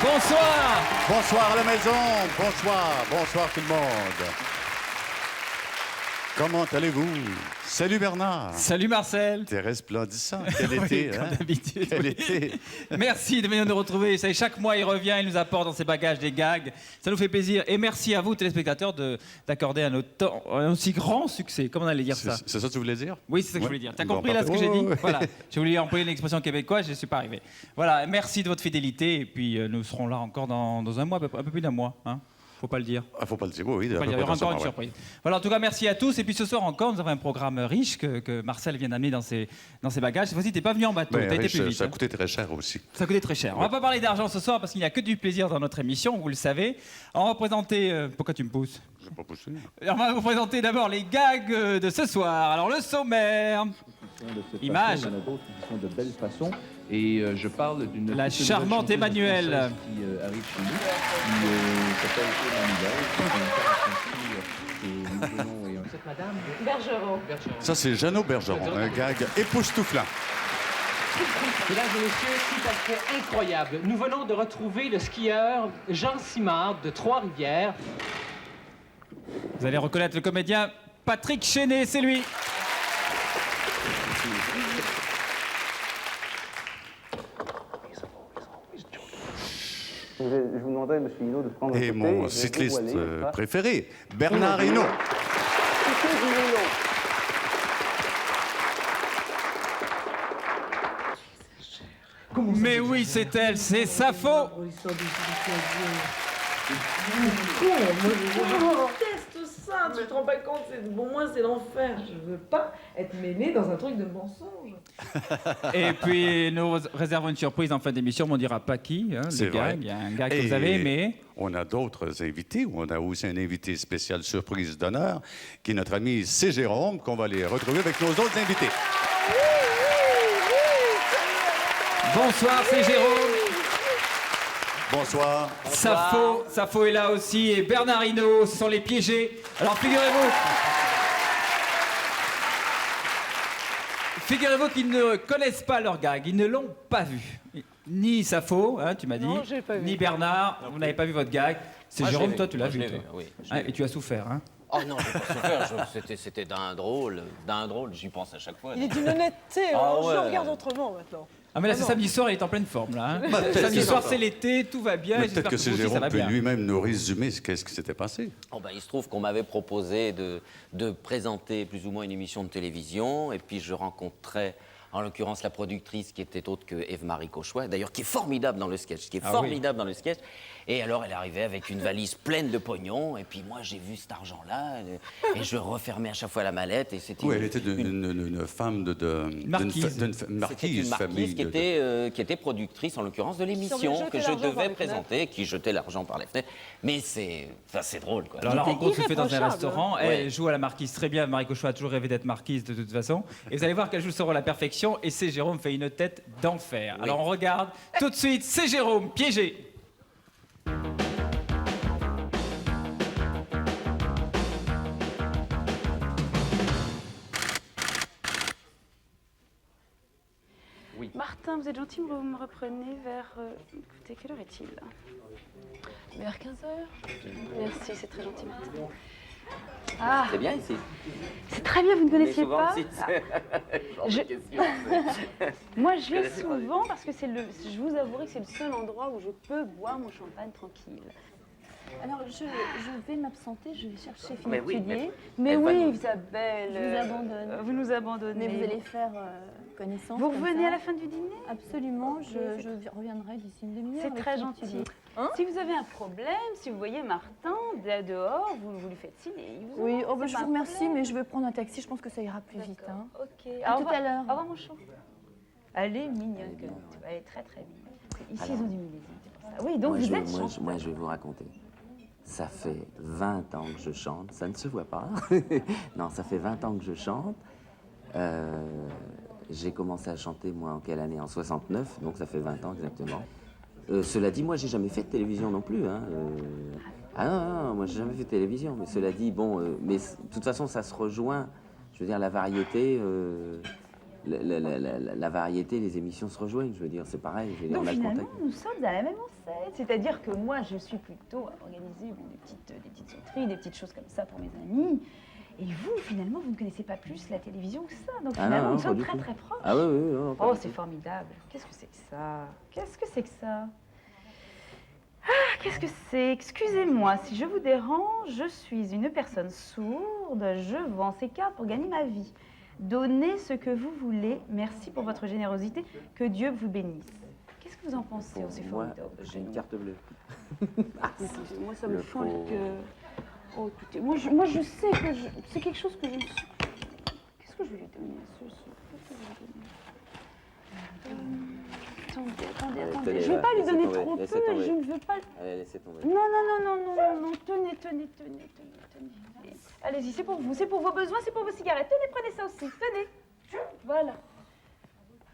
Bonsoir. Bonsoir à la maison, bonsoir tout le monde. Comment allez-vous? Salut Bernard. Salut Marcel. T'es resplendissant. Quel été, comme hein? d'habitude. Quel été. Merci de venir nous retrouver. Vous savez, chaque mois, il revient, il nous apporte dans ses bagages des gags. Ça nous fait plaisir. Et merci à vous, téléspectateurs, d'accorder un aussi grand succès. Comment on allait dire ça? C'est ça que tu voulais dire? Oui, c'est ça que je voulais dire. T'as Bon, compris là ce que parfait. j'ai dit? Ouais. Voilà. J'ai voulu employer une expression québécoise, je ne suis pas arrivé. Voilà, merci de votre fidélité. Et puis, nous serons là encore dans un mois, un peu plus d'un mois. Hein. Faut pas le dire. Ah, faut pas le dire, oui. Il y aura encore une surprise. Voilà, en tout cas, merci à tous. Et puis ce soir encore, nous avons un programme riche que Marcel vient d'amener dans ses bagages. Cette fois-ci, t'es pas venu en bateau, t'as été plus vite. Ça a coûté très cher aussi. Ça a coûté très cher. On va pas parler d'argent ce soir parce qu'il n'y a que du plaisir dans notre émission, vous le savez. On va présenter... pourquoi tu me pousses? Je vais pas pousser. On va vous présenter d'abord les gags de ce soir. Alors le sommaire. Image. Il y en a d'autres qui sont de belles façons. Et je parle d'une... La charmante Emmanuelle. Qui arrive chez nous, qui s'appelle Emmanuelle. Cette madame Bergeron. Ça, c'est Jeannot Bergeron, un gag époustouflant. Mesdames et messieurs, c'est un fait incroyable. Nous venons de retrouver le skieur Jean Simard de Trois-Rivières. Vous allez reconnaître le comédien Patrick Chenet, c'est lui. Je vous demanderai, M. Hinault, de prendre un Et côté, mon je vais cycliste dévoiler, n'est-ce pas, préféré, Bernard Hinault. C'était du vélo. Mais oui, c'est elle, c'est Sappho. Je déteste ça, tu te rends pas compte, pour moi c'est l'enfer. Je veux pas être mêlée dans un truc de mensonge. Et puis, nous réservons une surprise en fin d'émission, mais on ne dira pas qui, hein, C'est le vrai. gag. Il y a un gag que Et vous avez aimé. On a d'autres invités. On a aussi un invité spécial surprise d'honneur, qui est notre ami C. Jérôme, qu'on va aller retrouver avec nos autres invités. Bonsoir, c'est Jérôme. Bonsoir. Sappho est là aussi, et Bernard Hinault, ce sont les piégés. Alors, figurez-vous qu'ils ne connaissent pas leur gag, ils ne l'ont pas vu. Ni Sappho, hein, tu m'as dit, Non, j'ai pas vu. ni Bernard, vous n'avez pas vu votre gag. C'est Moi, je Jérôme, l'ai toi, vu. tu l'as Moi, je vu, l'ai toi. vu, oui, je Hein, l'ai vu. et tu as souffert, hein. Oh non, j'ai pas souffert. C'était d'un drôle, j'y pense à chaque fois. Il est d'une honnêteté, Ah ouais. je le regarde autrement maintenant. Ah mais là, c'est non. samedi soir, il est en pleine forme, là. Hein. peut-être Samedi que- soir, c'est l'été, tout va bien. Mais et j'espère peut-être que vous C. aussi, ça Jérôme va peut bien. lui-même nous résumer qu'est-ce qui s'était passé. Oh ben, il se trouve qu'on m'avait proposé de présenter plus ou moins une émission de télévision, et puis je rencontrais, en l'occurrence, la productrice qui était autre que Ève-Marie Cauchois, d'ailleurs qui est formidable dans le sketch, dans le sketch. Et alors, elle arrivait avec une valise pleine de pognon, et puis moi, j'ai vu cet argent-là, et je refermais à chaque fois la mallette, et c'était Oui, elle était une femme Marquise. d'une C'était marquise, une famille. marquise qui était productrice, en l'occurrence, de l'émission jeter que je l'argent par devais les présenter, qui jetait l'argent par les fenêtres. Mais c'est drôle, quoi. Alors la rencontre se fait dans un irréprochable, restaurant. hein. Elle Ouais. joue à la marquise très bien. Marie Cauchois a toujours rêvé d'être marquise de toute façon. Et vous allez voir qu'elle joue ce rôle à la perfection. Et c'est Jérôme fait une tête d'enfer. Oui. Alors on regarde tout de suite. C'est Jérôme piégé. Martin, vous êtes gentil, vous me reprenez vers... écoutez, quelle heure est-il? Vers 15h. Merci, c'est très gentil, Martin. Ah, C'est bien ici. c'est très bien, vous ne connaissiez souvent pas? ici, Je- question, Moi, je viens connaissez pas. souvent parce que je vous avouerai que c'est le seul endroit où je peux boire mon champagne tranquille. Alors, je vais m'absenter, je vais chercher Philippe Mais oui, Tullier. mais elle va oui, nous- Isabelle. Je vous abandonne. Vous nous abandonnez. Mais vous allez faire connaissance. Vous comme revenez ça. à la fin du dîner? Absolument, je reviendrai d'ici une demi-heure. C'est avec très Philippe gentil. Tullier. Si vous avez un problème, si vous voyez Martin dehors, vous lui faites signe et il vous Oui, emmène, oh, bah, c'est je pas vous un remercie, problème. mais je vais prendre un taxi. Je pense que ça ira plus vite. D'accord, Hein. ok. À Au tout revoir. à l'heure. Au revoir, mon chou. Elle est mignonne, comme tout. Elle est très très mignonne. Ici, ils ont du millésime, c'est pour ça. Oui, donc vous êtes chanteur. Moi, je vais vous raconter. Ça fait 20 ans que je chante, ça ne se voit pas. Non, ça fait 20 ans que je chante. J'ai commencé à chanter, moi, en quelle année? En 69, donc ça fait 20 ans exactement. Cela dit, moi, j'ai jamais fait de télévision non plus. Hein. Ah non, moi, j'ai jamais fait de télévision. Mais cela dit, bon, mais de toute façon, ça se rejoint. Je veux dire, la variété, la variété, les émissions se rejoignent. Je veux dire, c'est pareil. Je veux dire, Donc on a le finalement, contact. nous sommes à la même enseigne. C'est-à-dire que moi, je suis plutôt à organiser des petites sauteries, des petites choses comme ça pour mes amis. Et vous, finalement, vous ne connaissez pas plus la télévision que ça. Donc Ah finalement, non, nous pas sommes du très tout. très proches. Ah oui, oui, non, pas Oh, du c'est tout. formidable. Qu'est-ce que c'est que ça? Qu'est-ce que c'est que ça? Ah, qu'est-ce que c'est? Excusez-moi si je vous dérange, je suis une personne sourde, je vends ces cartes pour gagner ma vie. Donnez ce que vous voulez, merci pour votre générosité, que Dieu vous bénisse. Qu'est-ce que vous en pensez? Oh, c'est Moi, formidable. j'ai une carte bleue. Moi, ça me Le change pauvre. que... Oh, écoutez, moi, je sais que c'est quelque chose que je ne suis... Qu'est-ce que je vais lui donner? Qu'est-ce que je vais lui donner? Attendez. tenez, Je ne vais là, pas lui laissez donner tomber, trop peu, laissez tomber. je ne veux pas... Allez, laissez tomber. Non. Tenez. Allez-y, c'est pour vous, c'est pour vos besoins, c'est pour vos cigarettes. Tenez, prenez ça aussi, tenez. Voilà.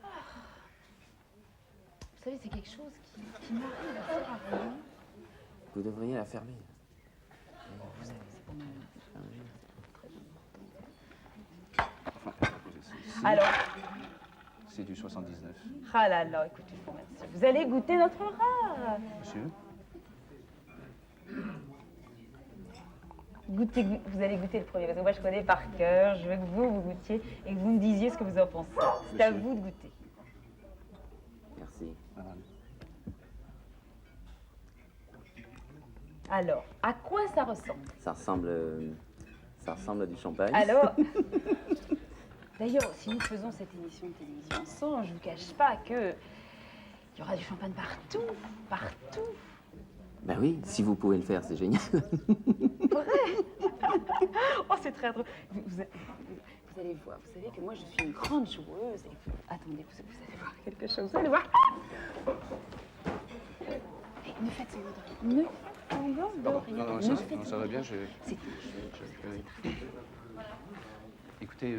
Ah. Vous savez, c'est quelque chose qui m'arrive assez rarement. Vous devriez la fermer. Vous savez, c'est pour ma... Alors, C'est du 79. ah là, écoutez, je vous remercie. Vous allez goûter notre rare. Monsieur? Vous allez goûter le premier, parce que moi je connais par cœur. Je veux que vous goûtiez et que vous me disiez ce que vous en pensez. C'est à vous de goûter. Merci. Madame. Alors, à quoi ça ressemble? Ça ressemble à du champagne. Alors, d'ailleurs, si nous faisons cette émission de télévision ensemble, je ne vous cache pas que il y aura du champagne partout. Ben oui, si vous pouvez le faire, c'est génial. Oh, c'est très drôle. Vous allez voir, vous savez que moi je suis une grande joueuse. Et attendez, vous allez voir quelque chose. Vous allez voir. Ne faites semblant de rien. Ne faites semblant de rien. Non, Ne ça, faites non, ça va bien. C'est Écoutez,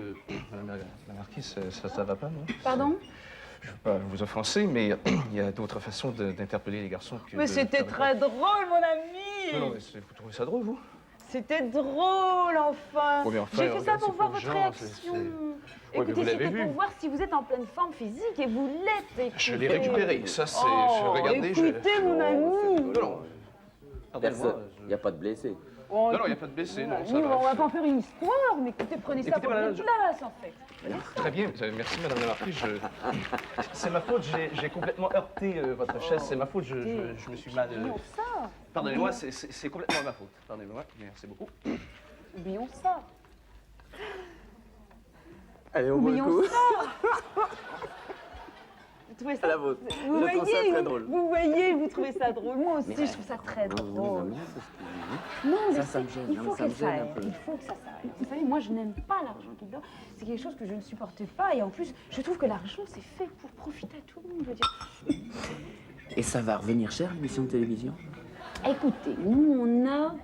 madame la marquise, ça va pas, non? Pardon? Je veux pas vous offenser, mais il y a d'autres façons d'interpeller les garçons que... Mais de c'était faire- très drôle, mon ami. Non, mais vous trouvez ça drôle, vous? C'était drôle, enfin. Oui, mais enfin, J'ai fait ça regarde, pour c'est voir pour votre le genre, réaction. Ouais, mais Écoutez, vous l'avez c'était vu. pour voir si vous êtes en pleine forme physique et vous l'êtes. Je l'ai écoutez. récupéré, ça c'est... Oh, regardez, écoutez, mon ami. Non, pardonnez-moi. Il n'y a pas de blessé. Oh, Non, il n'y a pas de blessé, non, ça nous, va. on va pas en faire une histoire, mais écoutez, prenez ça Écoutez, pour madame, une je- place, en fait. Très bien, merci madame la marquise. C'est ma faute, j'ai complètement heurté votre chaise, c'est ma faute, je me suis mal... Oublions ça. Pardonnez-moi, c'est complètement ma faute. Pardonnez-moi, merci beaucoup. Oublions ça. Allez, au moins le Oublions coup. ça. Vous trouvez ça À la vôtre. Vous Je trouve ça voyez, très drôle. vous voyez, vous trouvez ça drôle. Moi aussi, Mais- je trouve ça très Non, drôle. non, c'est ce que Non, mais ça me gêne. il Non, faut mais ça que me ça gêne un aille. peu. Il faut que ça s'arrête. Vous savez, moi, je n'aime pas l'argent qui dort. C'est quelque chose que je ne supporte pas. Et en plus, je trouve que l'argent, c'est fait pour profiter à tout le monde. Je veux dire. Et ça va revenir cher, l'émission de télévision? Écoutez, nous, on a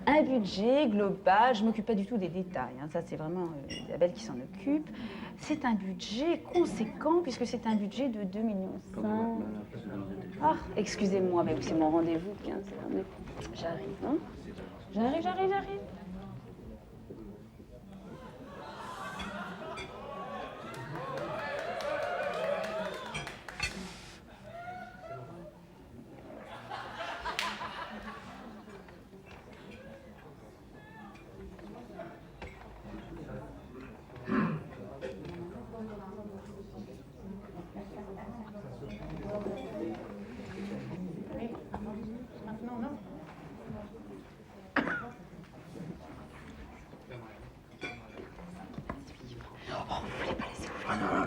un budget global. Je ne m'occupe pas du tout des détails. Hein. Ça, c'est vraiment Isabelle qui s'en occupe. C'est un budget conséquent, puisque c'est un budget de 2,5 millions. Ah, excusez-moi, mais c'est mon rendez-vous. 15 heures. J'arrive, hein. J'arrive.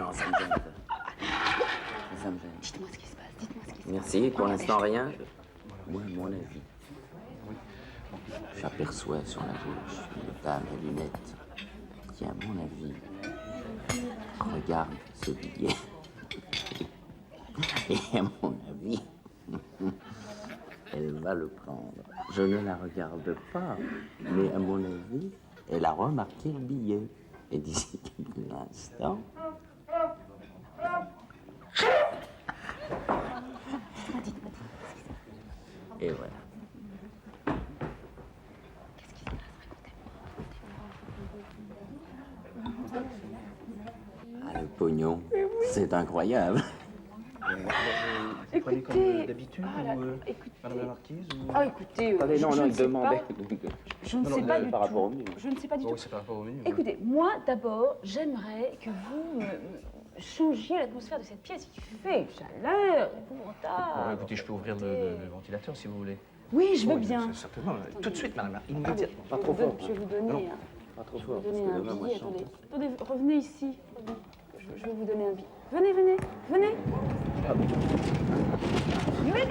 Non, ça me gêne. Ça me gêne. Dites-moi ce qui se passe. Merci, pour l'instant rien. moi, à mon avis, j'aperçois sur la gauche une dame à lunettes qui, à mon avis, regarde ce billet. Et à mon avis, elle va le prendre. Je ne la regarde pas, mais à mon avis, elle a remarqué le billet. Et d'ici quelques instants... Et voilà. Ah, le pognon, c'est incroyable. Vous prenez comme Écoutez, d'habitude écoutez. Madame la Marquise ou... Ah, écoutez, Attendez, non, je non, ne il sais demandait. pas. Je ne Non, sais non, pas le- du par tout. rapport au menu. Je ne sais pas du Oui, tout. c'est par rapport au menu. Écoutez, moi, d'abord, j'aimerais que vous me changiez l'atmosphère de cette pièce. Il fait une chaleur Bon, épouvantable. écoutez, je peux ouvrir le ventilateur si vous voulez. Oui, je veux Oui, bien. certainement. Tout de suite, madame. Attendez, Pas trop fort. je vais vous donner, Pas trop je vais fort. vous donner parce que un demain, moi, billet. je chante. Attendez, revenez ici. Revenez. Je vais vous donner un billet. Venez, venez, venez. Mes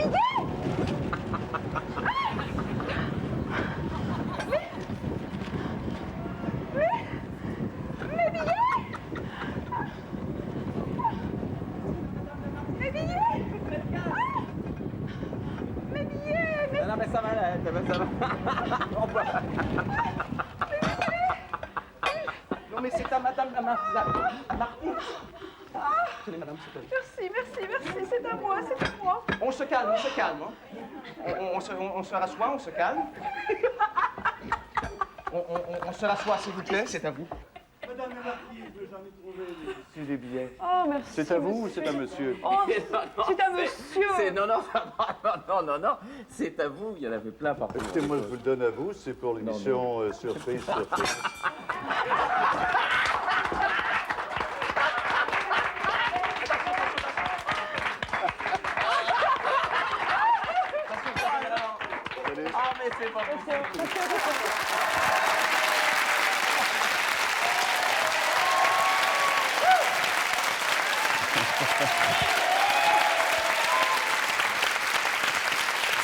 billets! Non, mais ça va, là, ça va. Non, mais c'est à madame la Marquise. Tenez, madame, c'est à vous. Merci, c'est à moi. On se calme, hein. On se rassoit, on se calme. On se rassoit, s'il vous plaît, c'est à vous. Madame la Marquise, j'en ai trouvé ici des billets. Oh, merci. C'est à vous ou c'est à monsieur? Oh, c'est un monsieur. Non, c'est à vous, il y en avait plein partout. Écoutez, moi, je vous le donne à vous, c'est pour l'émission Surprise. Ah, mais c'est pas possible.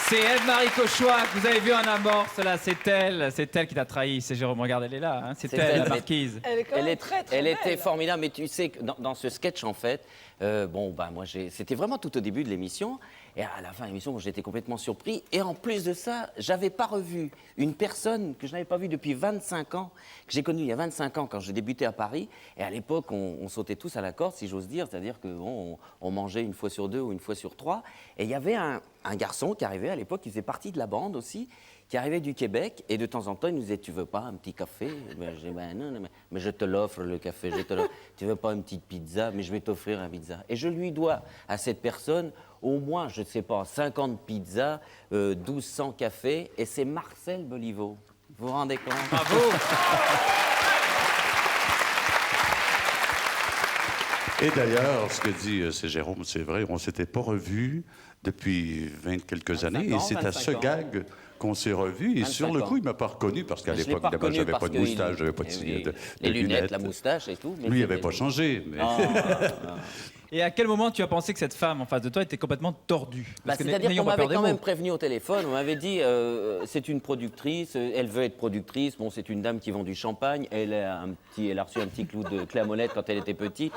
C'est Ève-Marie Cauchois que vous avez vu en amorce, là, c'est elle qui t'a trahi, c'est Jérôme, regarde, elle est là, hein. C'est elle, la marquise. Elle est quand même très Elle belle. était formidable, mais tu sais que dans ce sketch, en fait, moi, c'était vraiment tout au début de l'émission, et à la fin de l'émission, j'étais complètement surpris, et en plus de ça, j'avais pas revu une personne que je n'avais pas vue depuis 25 ans, que j'ai connue il y a 25 ans quand j'ai débuté à Paris, et à l'époque, on sautait tous à la corde, si j'ose dire, c'est-à-dire qu'on on mangeait une fois sur deux ou une fois sur trois, et il y avait un garçon qui arrivait à l'époque, qui faisait partie de la bande aussi, qui arrivait du Québec, et de temps en temps, il nous disait « Tu veux pas un petit café ?» Ben, je dis « Non, mais je te l'offre, le café, je te l'offre. Tu veux pas une petite pizza? Mais je vais t'offrir une pizza. » Et je lui dois à cette personne au moins, je ne sais pas, 50 pizzas, 1200 cafés, et c'est Marcel Beliveau. Vous vous rendez compte? Bravo. Et d'ailleurs, ce que dit c'est Jérôme, c'est vrai, on ne s'était pas revus depuis 20 quelques années, et c'est à ce gag qu'on s'est revus. Et sur le coup, il ne m'a pas reconnu, parce qu'à l'époque, d'abord, je n'avais pas de moustache, je n'avais pas de les lunettes, la moustache et tout. Mais lui, il n'avait pas changé. Mais... Et à quel moment tu as pensé que cette femme en face de toi était complètement tordue? Parce que c'est-à-dire n'ayons qu'on pas peur m'avait des quand mots. même prévenu au téléphone, on m'avait dit c'est une productrice, elle veut être productrice, bon c'est une dame qui vend du champagne, elle a reçu un petit clou de clé à molette quand elle était petite,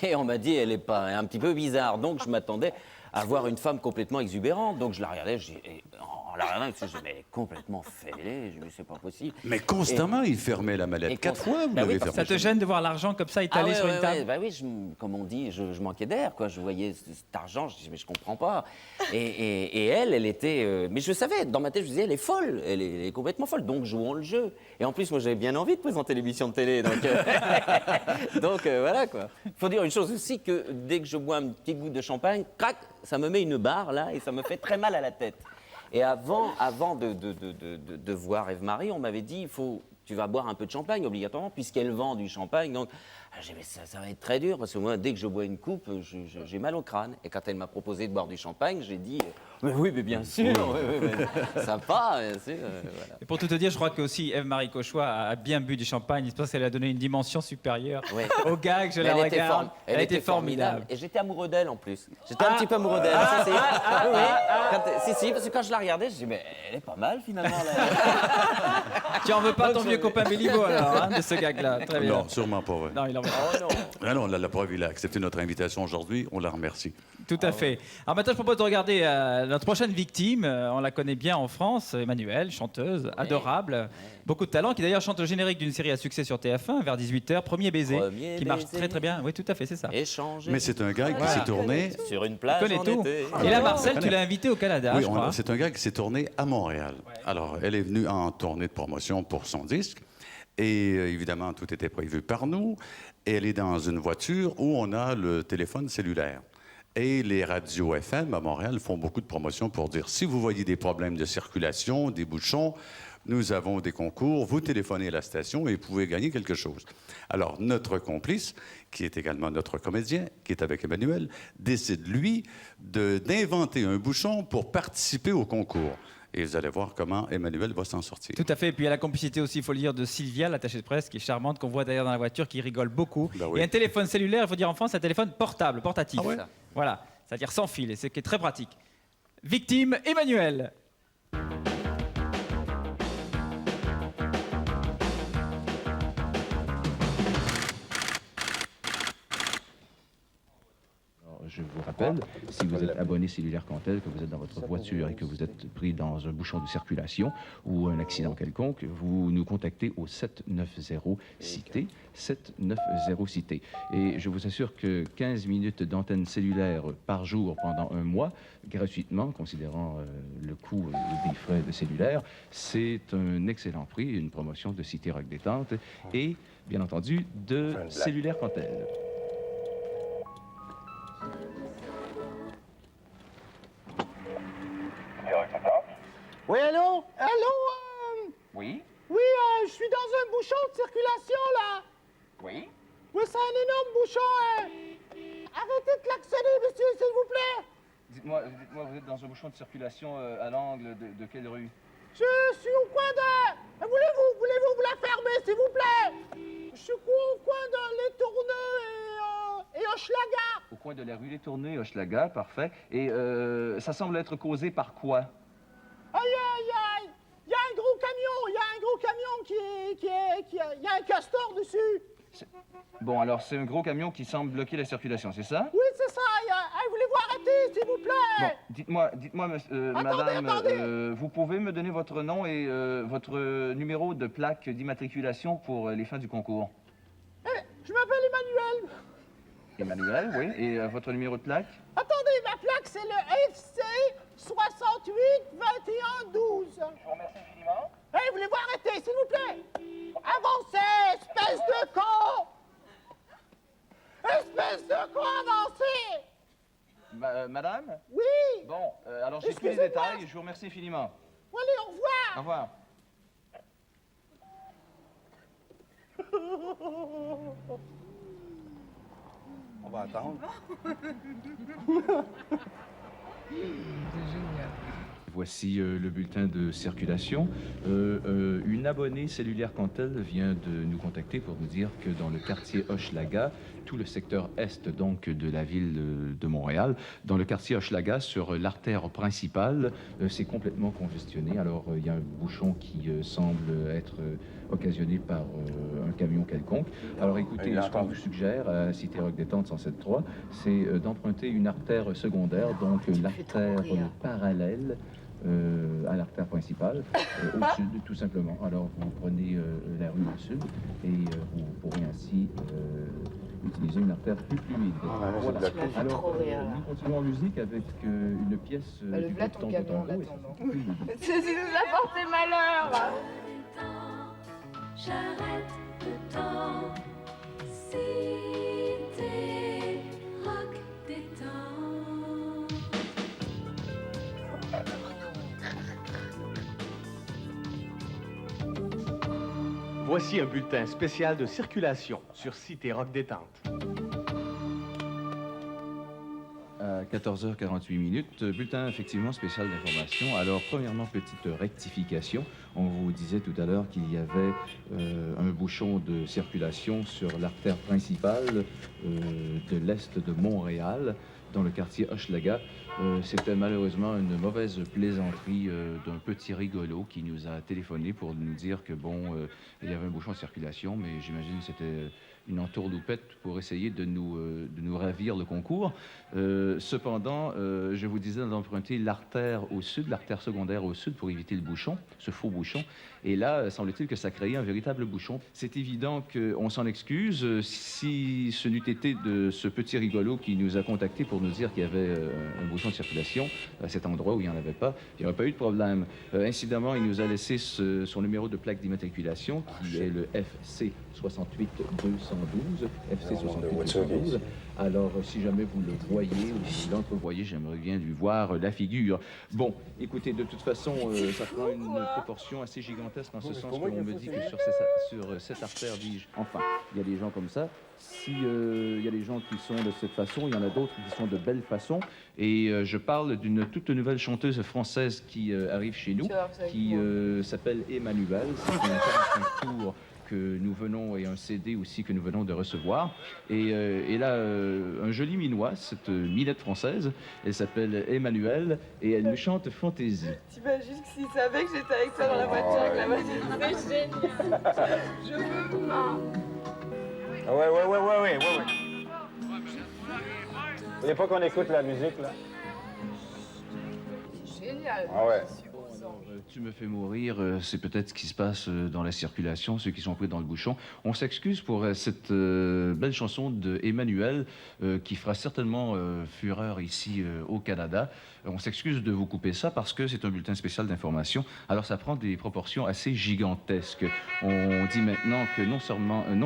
et on m'a dit elle est pas un petit peu bizarre, donc je m'attendais à voir une femme complètement exubérante, donc je la regardais, je me disais mais elle est complètement fêlée, je me dis c'est pas possible. Mais constamment, il fermait la mallette. 4 fois, vous l'avez fermé. Ça te gêne de voir l'argent comme ça étalé sur une table? Oui, comme on dit, je manquais d'air, quoi. Je voyais cet argent, je disais, mais je comprends pas. Et elle était... mais je savais, dans ma tête, je disais, elle est folle, elle est complètement folle, donc jouons le jeu. Et en plus, moi, j'avais bien envie de présenter l'émission de télé, donc... donc, voilà, quoi. Il faut dire une chose aussi, que dès que je bois un petit goût de champagne, crac, ça me met une barre, là, et ça me fait très mal à la tête. Et avant de voir Ève-Marie, on m'avait dit, tu vas boire un peu de champagne obligatoirement, puisqu'elle vend du champagne. Donc, j'ai dit, ça va être très dur, parce que moi, dès que je bois une coupe, j'ai mal au crâne. Et quand elle m'a proposé de boire du champagne, j'ai dit, Oui, mais bien sûr. Sympa, bien sûr. Et pour tout te dire, je crois que aussi Ève-Marie Cauchois a bien bu du champagne. Je pense qu'elle a donné une dimension supérieure au gag. Je la regarde. Elle était formidable. Et j'étais amoureux d'elle en plus. J'étais un petit peu amoureux d'elle. Si, parce que quand je la regardais, je me dis, mais elle est pas mal finalement. Tu en veux pas ton vieux copain Béliveau alors, hein, de ce gag-là. Très bien. Non, sûrement pas vrai. Non, il en veut Oh non. Ah non, la preuve, il a accepté notre invitation aujourd'hui. On la remercie. Tout à fait. Alors maintenant, je propose de regarder notre prochaine victime. On la connaît bien en France, Emmanuelle, chanteuse, adorable, beaucoup de talent, qui d'ailleurs chante le générique d'une série à succès sur TF1 vers 18h, Premier baiser, qui marche très très bien. Oui, tout à fait, c'est ça. Échanger. Mais c'est un gag qui s'est tourné... Sur une plage connais en tout. été. Et là, Marcel, tu l'as invité au Canada, Oui, je crois. c'est un gars qui s'est tourné à Montréal. Alors, elle est venue en tournée de promotion pour son disque. Et évidemment, tout était prévu par nous. Et elle est dans une voiture où on a le téléphone cellulaire. Et les radios FM à Montréal font beaucoup de promotions pour dire si vous voyez des problèmes de circulation, des bouchons, nous avons des concours, vous téléphonez à la station et vous pouvez gagner quelque chose. Alors, notre complice, qui est également notre comédien, qui est avec Emmanuel, décide, lui, d'inventer un bouchon pour participer au concours. Et vous allez voir comment Emmanuel va s'en sortir. Tout à fait. Et puis il y a la complicité aussi, il faut le dire, de Sylvia, l'attachée de presse, qui est charmante, qu'on voit d'ailleurs dans la voiture, qui rigole beaucoup. Ben oui. Et un téléphone cellulaire, il faut dire en France, un téléphone portable, portatif. Ah ouais? Voilà, c'est-à-dire sans fil, et c'est qui est très pratique. Victime, Emmanuel. Je vous rappelle, si vous êtes abonné cellulaire Cantel, que vous êtes dans votre voiture et que vous êtes pris dans un bouchon de circulation ou un accident quelconque, vous nous contactez au 790-CITÉ, 790-CITÉ. Et je vous assure que 15 minutes d'antenne cellulaire par jour pendant un mois, gratuitement, considérant le coût des frais de cellulaire, c'est un excellent prix, une promotion de Cité Rock Détente et, bien entendu, de cellulaire Cantel. Oui, allô? Allô? Oui? Oui, je suis dans un bouchon de circulation, là. Oui? Oui, c'est un énorme bouchon. Arrêtez de klaxonner, monsieur, s'il vous plaît. Dites-moi, vous êtes dans un bouchon de circulation à l'angle de quelle rue? Je suis au coin de... Voulez-vous vous la fermer, s'il vous plaît? Je suis au coin de Les Tourneux et Hochelaga. Au coin de la rue Les Tourneux, Hochelaga, parfait. Et ça semble être causé par quoi? Il y a un gros camion, il y a un castor dessus. Bon, alors c'est un gros camion qui semble bloquer la circulation, c'est ça? Oui, c'est ça. Voulez-vous arrêter, s'il vous plaît? Bon, dites-moi, madame, attendez. vous pouvez me donner votre nom et votre numéro de plaque d'immatriculation pour les fins du concours? Je m'appelle Emmanuel. Emmanuel, oui. Et votre numéro de plaque? Attendez, ma plaque, c'est le FC 68 21 12. Je vous remercie infiniment. Voulez-vous arrêter, s'il vous plaît? Avancez, espèce de con! Espèce de con, avancez! Madame? Oui! Bon, alors j'ai tous les détails. Je vous remercie infiniment. Allez, au revoir! Au revoir. On va attendre. Voici le bulletin de circulation. Une abonnée cellulaire Cantel vient de nous contacter pour nous dire que dans le quartier Hochelaga, tout le secteur est donc de la ville de Montréal, dans le quartier Hochelaga, sur l'artère principale, c'est complètement congestionné. Alors il y a un bouchon qui semble être occasionné par un camion quelconque. Alors écoutez, ce qu'on vous suggère à Cité Rock Détente 107.3, c'est d'emprunter une artère secondaire, donc l'artère parallèle à l'artère principale, au sud, tout simplement. Alors, vous prenez la rue au sud et vous pourrez ainsi utiliser une artère plus fluide. Voilà. Alors, nous continuons en musique avec une pièce le du plat groupe ton Tango camion, Tango, et l'attendant. ça fait plus de- C'est nous a porté malheur. J'arrête le temps. Cité Rock Détente. Voici un bulletin spécial de circulation sur Cité Rock Détente. à 14h48. Bulletin effectivement spécial d'information. Alors, premièrement, petite rectification. On vous disait tout à l'heure qu'il y avait un bouchon de circulation sur l'artère principale de l'est de Montréal, dans le quartier Hochelaga. C'était malheureusement une mauvaise plaisanterie d'un petit rigolo qui nous a téléphoné pour nous dire que, bon, il y avait un bouchon de circulation, mais j'imagine que c'était une entourloupette pour essayer de nous ravir le concours. Cependant, je vous disais d'emprunter l'artère au sud, l'artère secondaire au sud pour éviter le bouchon, ce faux bouchon. Et là, semble-t-il que ça créait un véritable bouchon. C'est évident qu'on s'en excuse. Si ce n'eût été de ce petit rigolo qui nous a contactés pour nous dire qu'il y avait un bouchon de circulation à cet endroit où il n'y en avait pas, il n'y aurait pas eu de problème. Incidemment, il nous a laissé son numéro de plaque d'immatriculation qui est le FC 68212. FC 68212. Alors, si jamais vous le voyez ou vous l'entrevoyez, j'aimerais bien lui voir la figure. Bon, écoutez, de toute façon, ça prend une proportion assez gigantesque en ce sens qu'on me dit que sur cette artère, dis-je, enfin, il y a des gens comme ça. Si il y a des gens qui sont de cette façon, il y en a d'autres qui sont de belle façon. Et je parle d'une toute nouvelle chanteuse française qui arrive chez nous, qui s'appelle Emmanuelle. C'est un 45 tours que nous venons, et un CD aussi que nous venons de recevoir. Et elle a un joli minois, cette minette française. Elle s'appelle Emmanuelle et elle nous chante Fantaisie. T'imagines que s'il savait que j'étais avec toi dans la voiture, avec la voiture, c'est génial. Je veux pas. Ah ouais. Vous voulez pas qu'on écoute la musique, là? C'est génial. Ah ouais. Tu me fais mourir, c'est peut-être ce qui se passe dans la circulation, ceux qui sont pris dans le bouchon. On s'excuse pour cette belle chanson de Emmanuel qui fera certainement fureur ici au Canada. On s'excuse de vous couper ça parce que c'est un bulletin spécial d'information. Alors ça prend des proportions assez gigantesques. On dit maintenant que non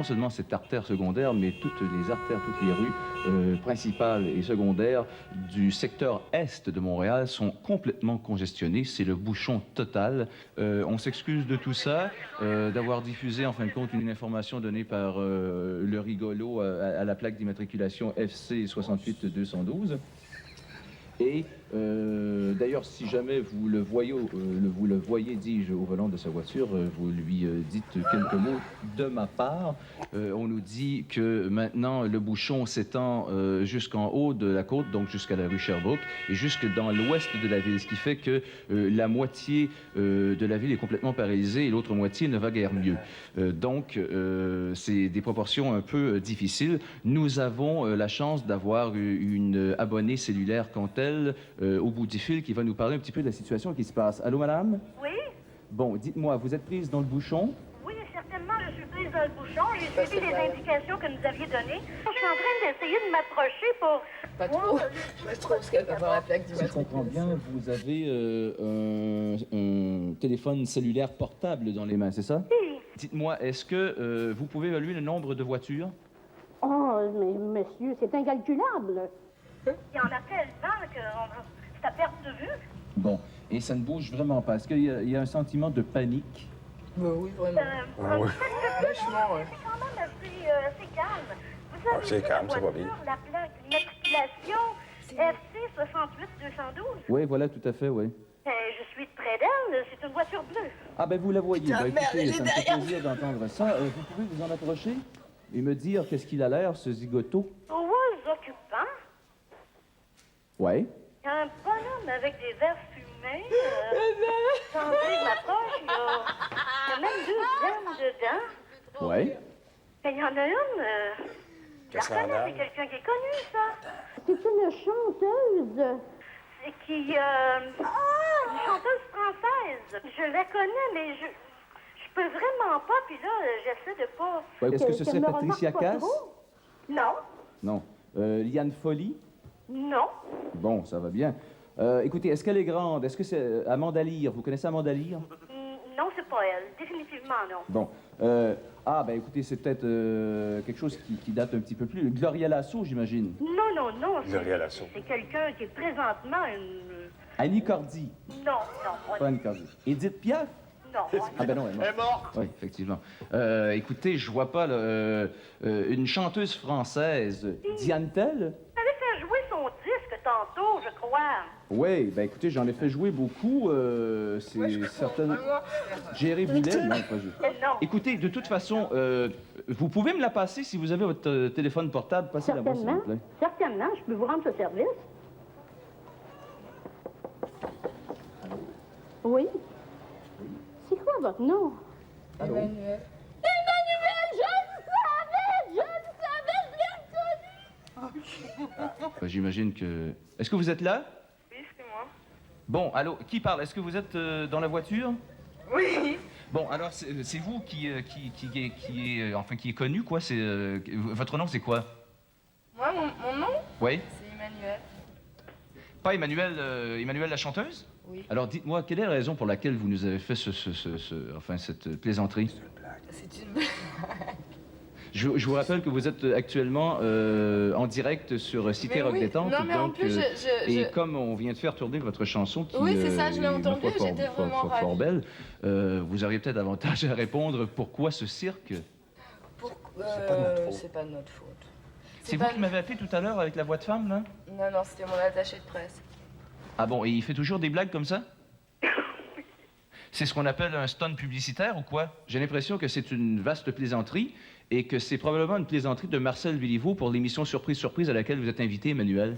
seulement cette artère secondaire, mais toutes les artères, toutes les rues principales et secondaires du secteur est de Montréal sont complètement congestionnées. C'est le bouchon total. On s'excuse de tout ça, d'avoir diffusé en fin de compte une information donnée par le rigolo à la plaque d'immatriculation FC 68212. Et d'ailleurs, si jamais vous le voyez, dis-je, au volant de sa voiture, vous lui dites quelques mots de ma part. On nous dit que maintenant, le bouchon s'étend jusqu'en haut de la côte, donc jusqu'à la rue Sherbrooke, et jusque dans l'ouest de la ville, ce qui fait que la moitié de la ville est complètement paralysée et l'autre moitié ne va guère mieux. Donc, c'est des proportions un peu difficiles. Nous avons la chance d'avoir une abonnée cellulaire quant elle au bout du fil qui va nous parler un petit peu de la situation qui se passe. Allô, madame? Oui? Bon, dites-moi, vous êtes prise dans le bouchon? Oui, certainement, je suis prise dans le bouchon. J'ai suivi les indications que nous aviez données. Je suis en train d'essayer de m'approcher pour... Pas trop. Pas trop, parce qu'elle va avoir la plaque Si je comprends bien, vous avez un téléphone cellulaire portable dans les mains, c'est ça? Oui. Dites-moi, est-ce que vous pouvez évaluer le nombre de voitures? Oh, mais monsieur, c'est incalculable. Il y en a tellement que c'est à perte de vue. Bon, et ça ne bouge vraiment pas. Est-ce qu'il y a un sentiment de panique? Oui, vraiment. oui. Vachement, ouais. C'est quand même assez calme. Vous avez c'est vu calme, la ça va voiture, bien. la plaque d'immatriculation FC 68212. Oui, voilà, tout à fait, oui. Je suis près d'elle, c'est une voiture bleue. Ah ben vous la voyez. Putain, Ben, merde, écoutez, elle est ça me fait derrière. plaisir d'entendre ça. Vous pouvez vous en approcher et me dire qu'est-ce qu'il a l'air, ce zigoto? Très occupant. Ouais. Il y a un bonhomme avec des verres fumés. Tandis que je m'approche, il y a même 2 dames dedans. Ouais. Mais il y en a une, je la Qu'est-ce qu'elle a? reconnais, c'est quelqu'un qui est connu, ça. C'est une chanteuse. C'est une chanteuse française. Je la connais, mais je peux vraiment pas, puis là, j'essaie de pas... Ouais, est-ce que ce serait me Patricia remarque pas Cass? trop? Non, Non. Liane Folly? non. Bon, ça va bien. Écoutez, est-ce qu'elle est grande? Est-ce que c'est Amanda Lear? Vous connaissez Amanda Lear? Non, c'est pas elle. Définitivement, non. Bon. Ben écoutez, c'est peut-être quelque chose qui date un petit peu plus. Gloria Lasso, j'imagine. Non. Gloria Lasso. C'est quelqu'un qui est présentement une... Annie Cordy. Non. Pas Annie Cordy. Edith Piaf? Non. Ah ben non, elle est morte. Oui, effectivement. Écoutez, je vois pas une chanteuse française, Diane Tell? Elle allait faire jouer son disque tantôt. Oui, ben écoutez, j'en ai fait jouer beaucoup. C'est certaines... Jerry Boulet, non, pas juste. Écoutez, de toute façon, vous pouvez me la passer si vous avez votre téléphone portable. Passez-la moi, s'il vous plaît. Certainement, je peux vous rendre ce service. Oui. C'est quoi votre nom? Allô? Emmanuel, je le savais, J'imagine que... Est-ce que vous êtes là? Oui, c'est moi. Bon, allô, qui parle? Est-ce que vous êtes dans la voiture? Oui. Bon, alors, c'est vous qui est connu, quoi? Votre nom, c'est quoi? Moi, mon nom? Oui? C'est Emmanuel. Pas Emmanuel, Emmanuel la chanteuse? Oui. Alors, dites-moi, quelle est la raison pour laquelle vous nous avez fait cette plaisanterie? C'est une blague. Je vous rappelle que vous êtes actuellement en direct sur Cité Rock Détente. Non, mais en plus, et comme on vient de faire tourner votre chanson qui oui, c'est ça, je l'ai est entendu, ma foi, j'étais vraiment ravie. fort belle, vous auriez peut-être avantage à répondre pourquoi ce cirque? C'est pas de notre faute. C'est vous qui m'avez appelé tout à l'heure avec la voix de femme, là? Non, non, c'était mon attaché de presse. Ah bon, et il fait toujours des blagues comme ça? C'est ce qu'on appelle un stunt publicitaire ou quoi? J'ai l'impression que c'est une vaste plaisanterie et que c'est probablement une plaisanterie de Marcel Béliveau pour l'émission Surprise Surprise à laquelle vous êtes invité, Emmanuel.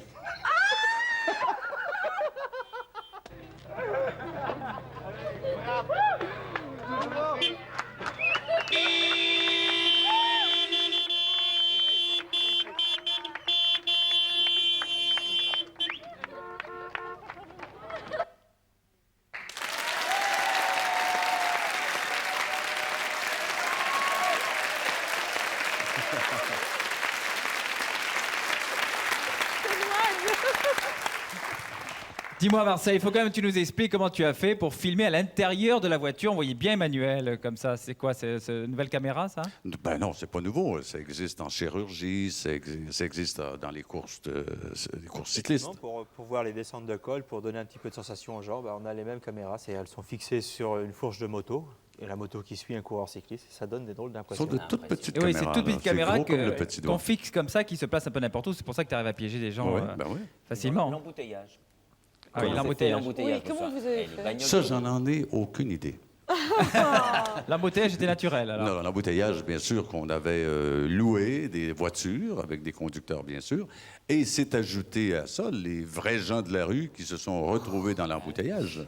Dis-moi, Marcel, il faut quand même que tu nous expliques comment tu as fait pour filmer à l'intérieur de la voiture. On voyait bien Emmanuel comme ça. C'est quoi? C'est une nouvelle caméra, ça? Ben non, c'est pas nouveau. Ça existe en chirurgie, ça existe dans les courses cyclistes. Pour voir les descentes de col, pour donner un petit peu de sensation aux jambes, on a les mêmes caméras. Elles sont fixées sur une fourche de moto. Et la moto qui suit un coureur cycliste, ça donne des drôles d'impressions. Ce sont de toutes petites Oui, caméras. c'est toutes petites caméras qu'on fixe. fixe comme ça, qui se placent un peu n'importe où. C'est pour ça que tu arrives à piéger des gens facilement. L'embouteillage. Ah oui, l'embouteillage. Oui, comment vous avez fait? Ça, j'en ai aucune idée. L'embouteillage était naturel, alors? Non, l'embouteillage, bien sûr, qu'on avait loué des voitures avec des conducteurs, bien sûr. Et s'est ajouté à ça les vrais gens de la rue qui se sont retrouvés dans l'embouteillage.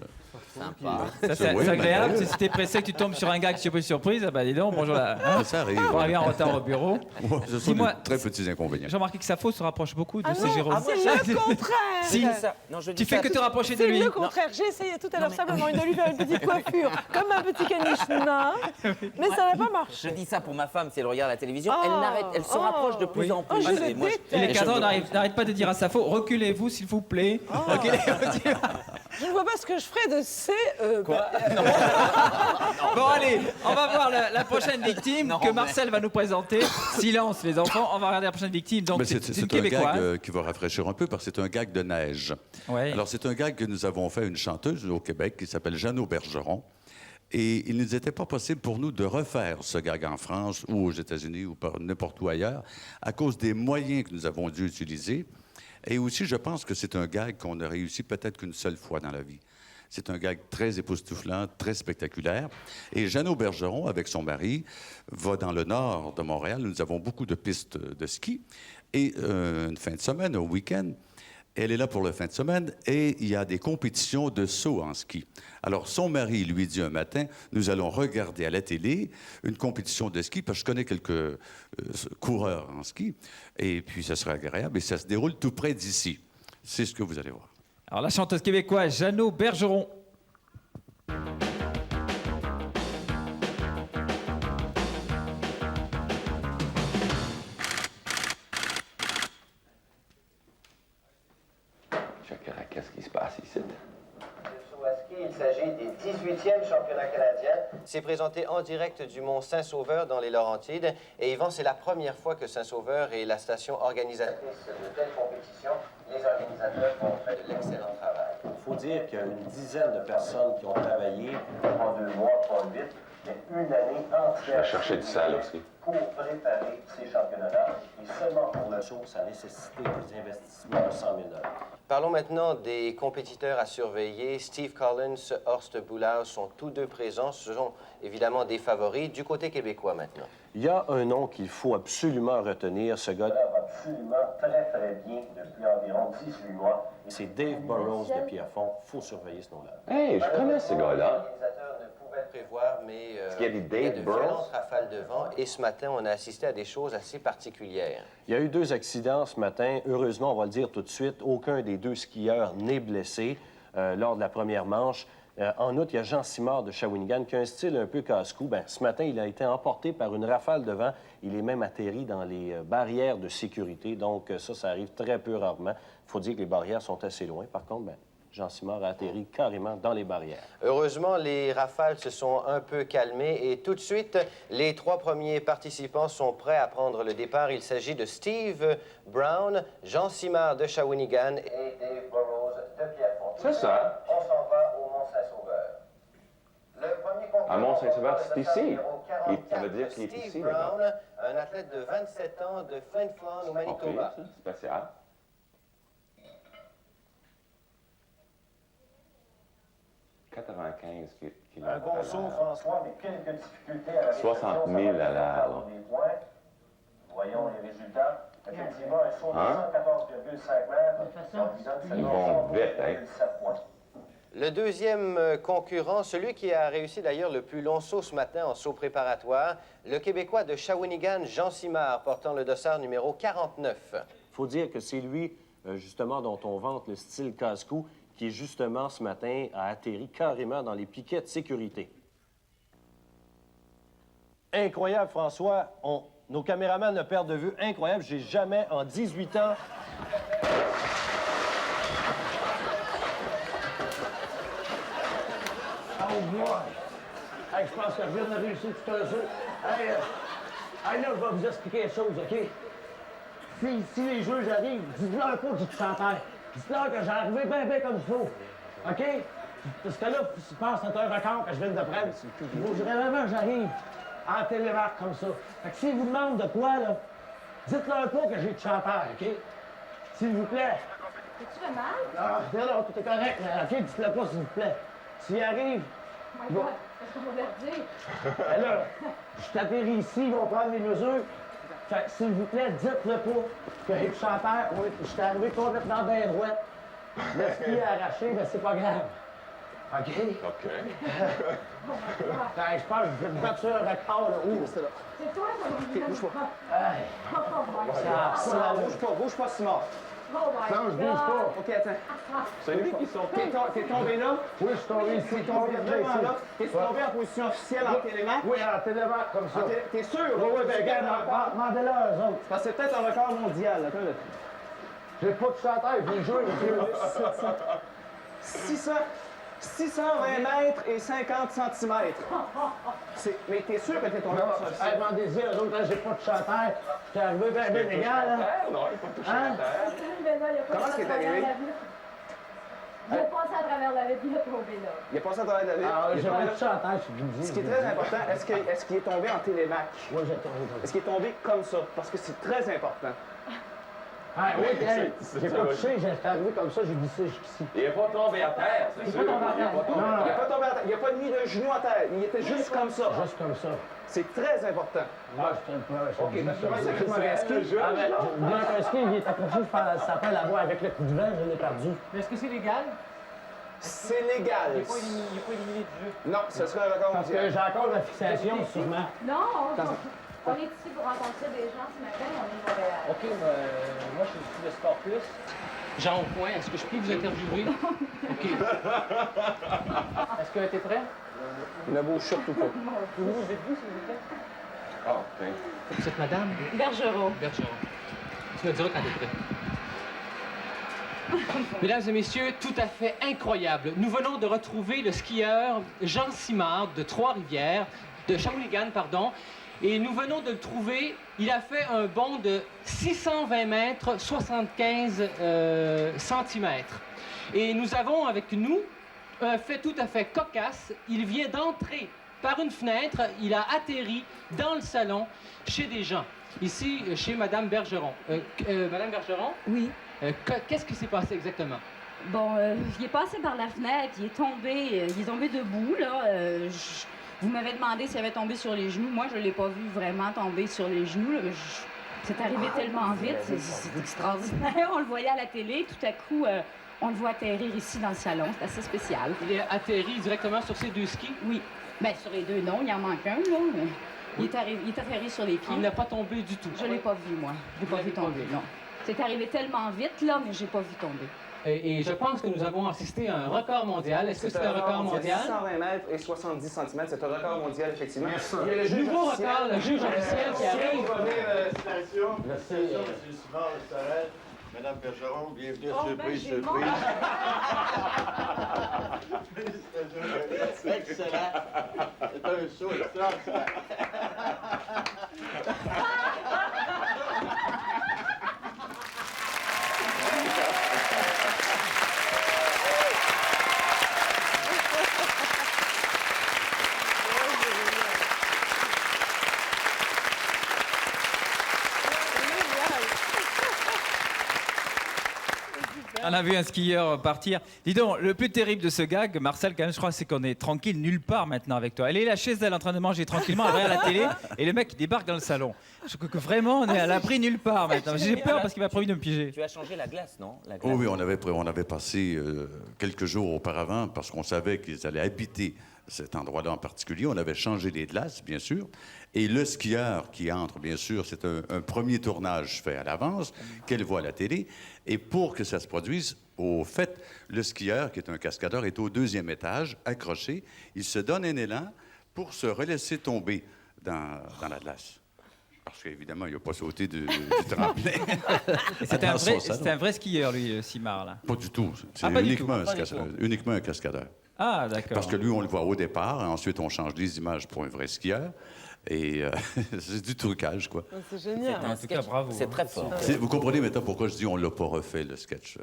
Sympa. Ça, c'est agréable. Si t'es pressé que tu tombes sur un gars qui surprise surprise, bah dis donc, bonjour là. Hein? Ça arrive. On revient en retard au bureau. Ouais, ce sont des très petits inconvénients. J'ai remarqué que Safo se rapproche beaucoup de ces non, Jérôme. c'est le contraire. Si. Non, je dis Tu fais ça. que te rapprocher de C'est lui. le contraire. J'ai essayé tout à l'heure simplement de lui faire une petite coiffure, comme un petit caniche nain, mais ça n'a pas marché. Je dis ça pour ma femme, si elle regarde la télévision, elle se rapproche de plus en plus. je le Et moi, Et les cadrans n'arrêtent pas de dire à Safo, reculez-vous s'il vous plaît. Reculez-vous. Je ne vois pas ce que je ferais de ces... Quoi? Bon allez, on va voir la prochaine victime que Marcel va nous présenter. Silence les enfants, on va regarder la prochaine victime. Donc c'est une un Québécoise. gag qui va rafraîchir un peu parce que c'est un gag de neige. Ouais. Alors c'est un gag que nous avons fait à une chanteuse au Québec qui s'appelle Jeannot Bergeron. Et il n'était pas possible pour nous de refaire ce gag en France ou aux États-Unis ou n'importe où ailleurs à cause des moyens que nous avons dû utiliser. Et aussi, je pense que c'est un gag qu'on a réussi peut-être qu'une seule fois dans la vie. C'est un gag très époustouflant, très spectaculaire. Et Jeannot Bergeron, avec son mari, va dans le nord de Montréal. Nous avons beaucoup de pistes de ski. Et une fin de semaine, un week-end, elle est là pour la fin de semaine et il y a des compétitions de saut en ski. Alors, son mari lui dit un matin, nous allons regarder à la télé une compétition de ski, parce que je connais quelques coureurs en ski, et puis ça serait agréable, et ça se déroule tout près d'ici. C'est ce que vous allez voir. Alors la chanteuse québécoise Jeannot Bergeron. Qu'est-ce qui se passe ici? Il s'agit des 18e championnats canadiens. C'est présenté en direct du mont Saint-Sauveur dans les Laurentides. Et Yvan, c'est la première fois que Saint-Sauveur est la station organisatrice de telles compétitions. Les organisateurs ont fait de l'excellent travail. Il faut dire qu'il y a une dizaine de personnes qui ont travaillé. Pas 2 mois, pas 8. une année entière. Je vais chercher du sel aussi. Pour préparer ces championnats-là, et seulement pour le show, ça a nécessité des investissements de 100 000 $. Parlons maintenant des compétiteurs à surveiller. Steve Collins, Horst Boulard sont tous deux présents. Ce sont évidemment des favoris. Du côté québécois maintenant. Il y a un nom qu'il faut absolument retenir. Ce gars-là va absolument très bien depuis environ 18 mois. C'est Dave Burrows de Pierrefonds. Il faut surveiller ce nom-là. Hey, je connais ce gars-là. Prévoir, mais Est-ce qu'il y a des il y a Dave de Burrows? violentes rafales de vent et ce matin, on a assisté à des choses assez particulières. Il y a eu 2 accidents ce matin. Heureusement, on va le dire tout de suite, aucun des 2 skieurs n'est blessé lors de la première manche. En outre, il y a Jean Simard de Shawinigan qui a un style un peu casse-cou. Ce matin, il a été emporté par une rafale de vent. Il est même atterri dans les barrières de sécurité. Donc ça arrive très peu rarement. Il faut dire que les barrières sont assez loin. Par contre, Jean Simard a atterri carrément dans les barrières. Heureusement, les rafales se sont un peu calmées et tout de suite, les 3 premiers participants sont prêts à prendre le départ. Il s'agit de Steve Brown, Jean Simard de Shawinigan et Dave Burrows de Pierrefonds. C'est ça. On s'en va au Mont-Saint-Sauveur. Le premier concurrent... À Mont-Saint-Sauveur, c'est ici. Ça veut dire qu'il est Steve ici, Brown, un athlète de 27 ans de Flin Flon au Manitoba. OK, spécial. Un bon saut, François, mais quelques difficultés à la 60 000 à l'heure. Voyons les résultats. Effectivement, un saut de 114,5 mètres. Ils vont vite, hein? Le deuxième concurrent, celui qui a réussi d'ailleurs le plus long saut ce matin en saut préparatoire, le Québécois de Shawinigan, Jean Simard, portant le dossard numéro 49. Il faut dire que c'est lui, justement, dont on vante le style casse-cou, qui, justement, ce matin, a atterri carrément dans les piquets de sécurité. Incroyable, François. Nos caméramans ne perdent de vue. Incroyable. J'ai jamais, en 18 ans... Oh boy! Hey, je pense que je viens de réussir tout un saut. Hey, là, je vais vous expliquer quelque chose, OK? Si les jeux arrivent, dites-leur pas que j'ai touché à terre. Dites-leur que j'ai arrivé bien comme il faut. OK? Parce que là, je pense que c'est un record que je viens de prendre. Il faudrait vraiment que j'arrive en télémarque comme ça. Fait que s'ils vous demandent de quoi, là, dites-leur pas que j'ai touché à terre, OK? S'il vous plaît. Tu fais mal? Non, tout est correct, mais OK, dites-le pas, s'il vous plaît. S'il arrive... My God, est-ce qu'on va leur dire? Ben là, je t'atterris ici, ils vont prendre les mesures. Fait que, s'il vous plaît, dites-le pas que j'ai touché à terre. Oui, je suis arrivé complètement bien droit. Le ski est arraché, mais c'est pas grave. OK? OK. Ben, je pense que je vais me battre sur un record, là. Ouh. C'est toi, ça va me dire. Bouge pas. Bouge pas, Simon. Oh my Non, je bouge God. pas. OK, attends. C'est lui qui sont... T'es tombé là? Oui, je suis tombé ici. T'es tombé vraiment là? T'es tombé en position officielle en télémarque? Oui, en télémarque, comme ça. T'es sûr? Oui, ben, regarde, demandez-le à eux autres. Parce que c'est peut-être un record mondial, là. J'ai pas touché à terre, j'ai joué. 620 mètres et 50 centimètres. Mais t'es sûr que t'es tombé sur ça? Demandez-y à eux autres, j'ai pas touché à terre. T'es arrivé bien légal, là. Non, il n'est pas touché à terre. Comment est-ce qu'il est arrivé? Il a passé à travers la ville, il a tombé là. Il est passé à travers la ville. Ah, j'ai pas touché à terre, je vous dis. Ce qui est très important, est-ce qu'il est tombé en télémarque? Oui, j'ai tombé comme ça. Est-ce qu'il est tombé comme ça? Parce que c'est très important. Ah oui, j'ai pas touché, j'ai arrivé comme ça, j'ai glissé jusqu'ici. Il n'est pas tombé à terre, c'est sûr. Il n'est pas tombé à terre. Il n'a pas mis le genou à terre. Il était juste comme ça. Juste comme ça. C'est très important. Moi, je te le prends. OK, parce que moi, c'est un ski. Un ski, il est accroché, ça s'appelle la voie avec le coup de vent, je l'ai perdu. Mais est-ce que c'est légal? C'est légal. Il n'est pas éliminé du jeu. Non, ce serait un record Parce que j'ai encore la fixation, sûrement. Non, on est ici pour rencontrer des gens ce matin, on est de Montréal. OK, moi, je suis de Sport Plus. Jean Aucoin, est-ce que je peux vous interviewer? OK. Est-ce que tu es prêt? Ne bouge surtout pas. Vous êtes vous, s'il vous plaît? Ah, OK. Vous êtes madame? Bergeron. Bergeron. Tu me diras quand tu es prêt. Mesdames et messieurs, tout à fait incroyable. Nous venons de retrouver le skieur Jean Simard de Trois-Rivières, de Shawinigan, pardon. Et nous venons de le trouver. Il a fait un bond de 620 mètres, 75 centimètres. Et nous avons avec nous un fait tout à fait cocasse. Il vient d'entrer par une fenêtre, il a atterri dans le salon chez des gens. Ici, chez Madame Bergeron. Madame Bergeron? Oui. Qu'est-ce qui s'est passé exactement? Bon, il est passé par la fenêtre, il est tombé debout, là. Vous m'avez demandé s'il avait tombé sur les genoux. Moi, je ne l'ai pas vu vraiment tomber sur les genoux, là, mais c'est arrivé tellement vite, c'est extraordinaire. On le voyait à la télé, tout à coup, on le voit atterrir ici dans le salon. C'est assez spécial. Il est atterri directement sur ses deux skis? Oui. Bien, sur les deux, non, il en manque un, là. Mais il est atterri sur les pieds. Il n'a pas tombé du tout? Je ne l'ai pas vu, moi. Je ne l'ai pas vu tomber, non. C'est arrivé tellement vite, là, mais je n'ai pas vu tomber. Et je pense que nous avons assisté à un record mondial. Est-ce que c'est un record mondial? 120 mètres et 70 cm, c'est un record mondial, effectivement. Merci. Il y a le nouveau record, le juge officiel qui arrive. Merci, M. Simard, ça s'arrête. Madame Bergeron, bienvenue à Surprise, Surprise. C'est excellent. C'est un show extraordinaire. On a vu un skieur partir. Dis donc, le plus terrible de ce gag, Marcel, quand même, je crois, c'est qu'on est tranquille nulle part maintenant avec toi. Elle est là chez elle en train de manger tranquillement, elle regarde la télé, et le mec il débarque dans le salon. Je crois que vraiment, on est à l'abri nulle part maintenant. J'ai peur parce qu'il va promis de me piéger. Tu as changé la glace, non? La Oh oui, on avait passé quelques jours auparavant, parce qu'on savait qu'ils allaient habiter cet endroit-là en particulier. On avait changé les glaces, bien sûr. Et le skieur qui entre, bien sûr, c'est un premier tournage fait à l'avance, qu'elle voit à la télé. Et pour que ça se produise, au fait, le skieur, qui est un cascadeur, est au 2e étage, accroché. Il se donne un élan pour se relaisser tomber dans la glace. Parce qu'évidemment, il n'a pas sauté du tremplin. C'était un vrai skieur, lui, Simard, là. Pas du tout. C'est pas du uniquement un cascadeur. Ah, d'accord. Parce que lui, on le voit au départ, et ensuite on change les images pour un vrai skieur. Et c'est du trucage, quoi. C'est génial. En tout cas, bravo. C'est très fort. Vous comprenez maintenant pourquoi je dis on ne l'a pas refait, le sketch.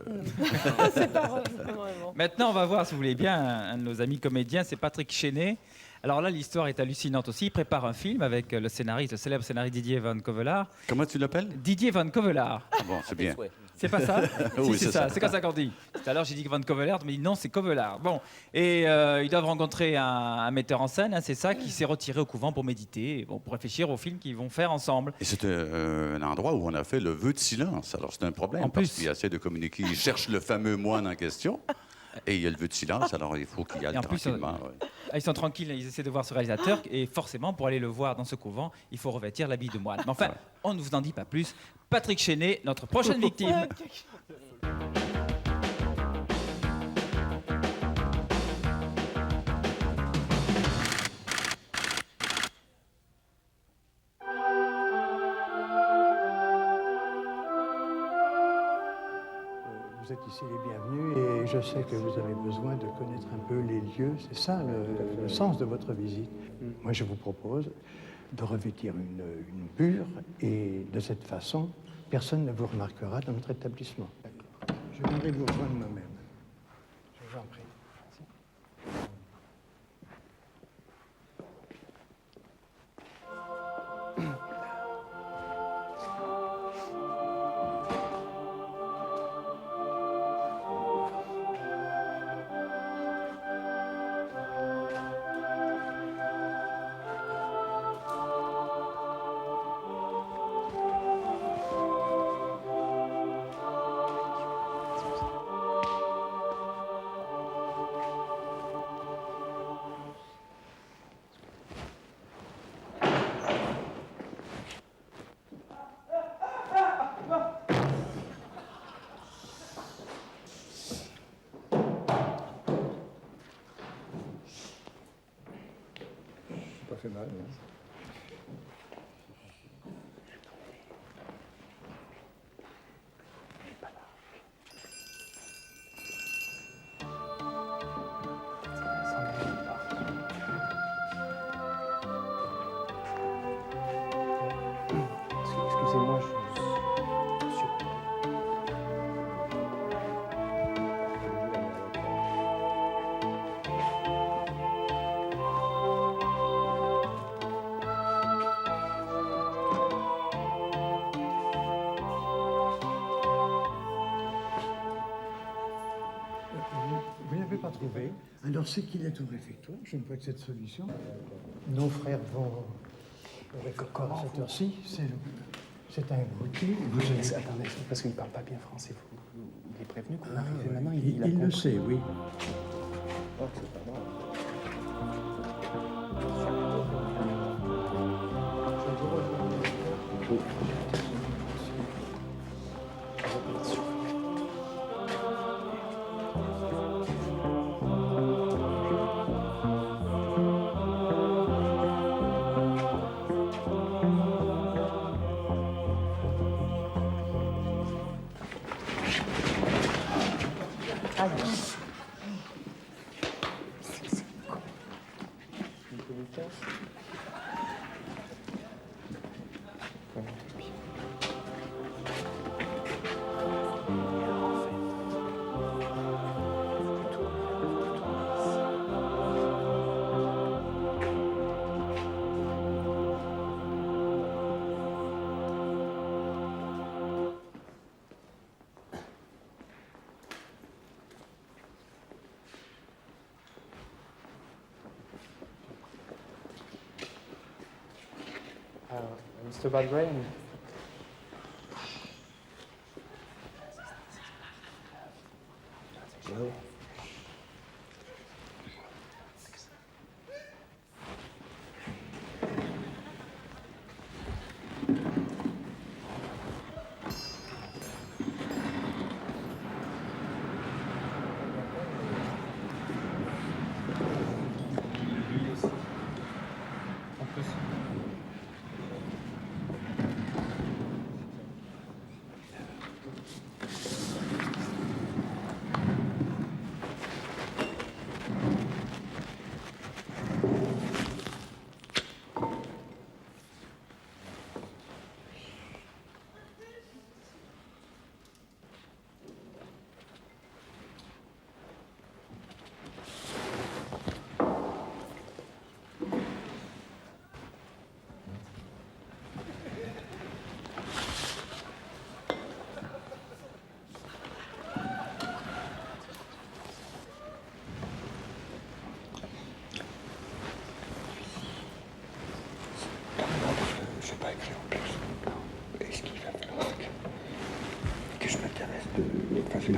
C'est pas vraiment. Maintenant, on va voir, si vous voulez bien, un de nos amis comédiens, c'est Patrick Chenet. Alors là, l'histoire est hallucinante aussi. Il prépare un film avec le célèbre scénariste Didier Van Covelard. Comment tu l'appelles? Didier Van Covelard. Ah bon, c'est bien. C'est pas ça? Oui, c'est ça. C'est comme ça qu'on dit. Tout à l'heure, j'ai dit Van Covelard, mais non, c'est Covelard. Bon, et ils doivent rencontrer un metteur en scène, hein, c'est ça, qui s'est retiré au couvent pour méditer, pour réfléchir au film qu'ils vont faire ensemble. Et c'est un endroit où on a fait le vœu de silence. Alors c'est un problème, parce qu'il essaie de communiquer. Il cherche le fameux moine en question. Et il y a le vœu de silence, alors il faut qu'il y aille tranquillement. Ils sont tranquilles, ils essaient de voir ce réalisateur, et forcément, pour aller le voir dans ce couvent, il faut revêtir l'habit de moine. Mais enfin, on ne vous en dit pas plus. Patrick Chenet, notre prochaine victime. Vous êtes ici les bienvenus et je sais que vous avez besoin de connaître un peu les lieux. C'est ça le sens de votre visite. Moi, je vous propose de revêtir une bure et de cette façon, personne ne vous remarquera dans notre établissement. Je viendrai vous rejoindre moi-même. Je vous en prie. Ça fait mal, hein. Excusez-moi, trouvé. Alors, c'est qu'il est au réfectoire. Je ne vois que cette solution. Nos frères vont au réfectoire à cette heure-ci. C'est un goûter. Attendez, parce qu'il ne parle pas bien français. Il est prévenu qu'on arrivait maintenant. Il le sait, oui. Oh, c'est pas grave. Mr. Badbrain. Hello.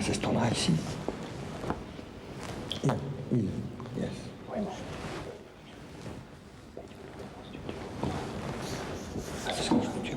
Ça se tournera ici. Il. Yes. C'est ce que je vous dis.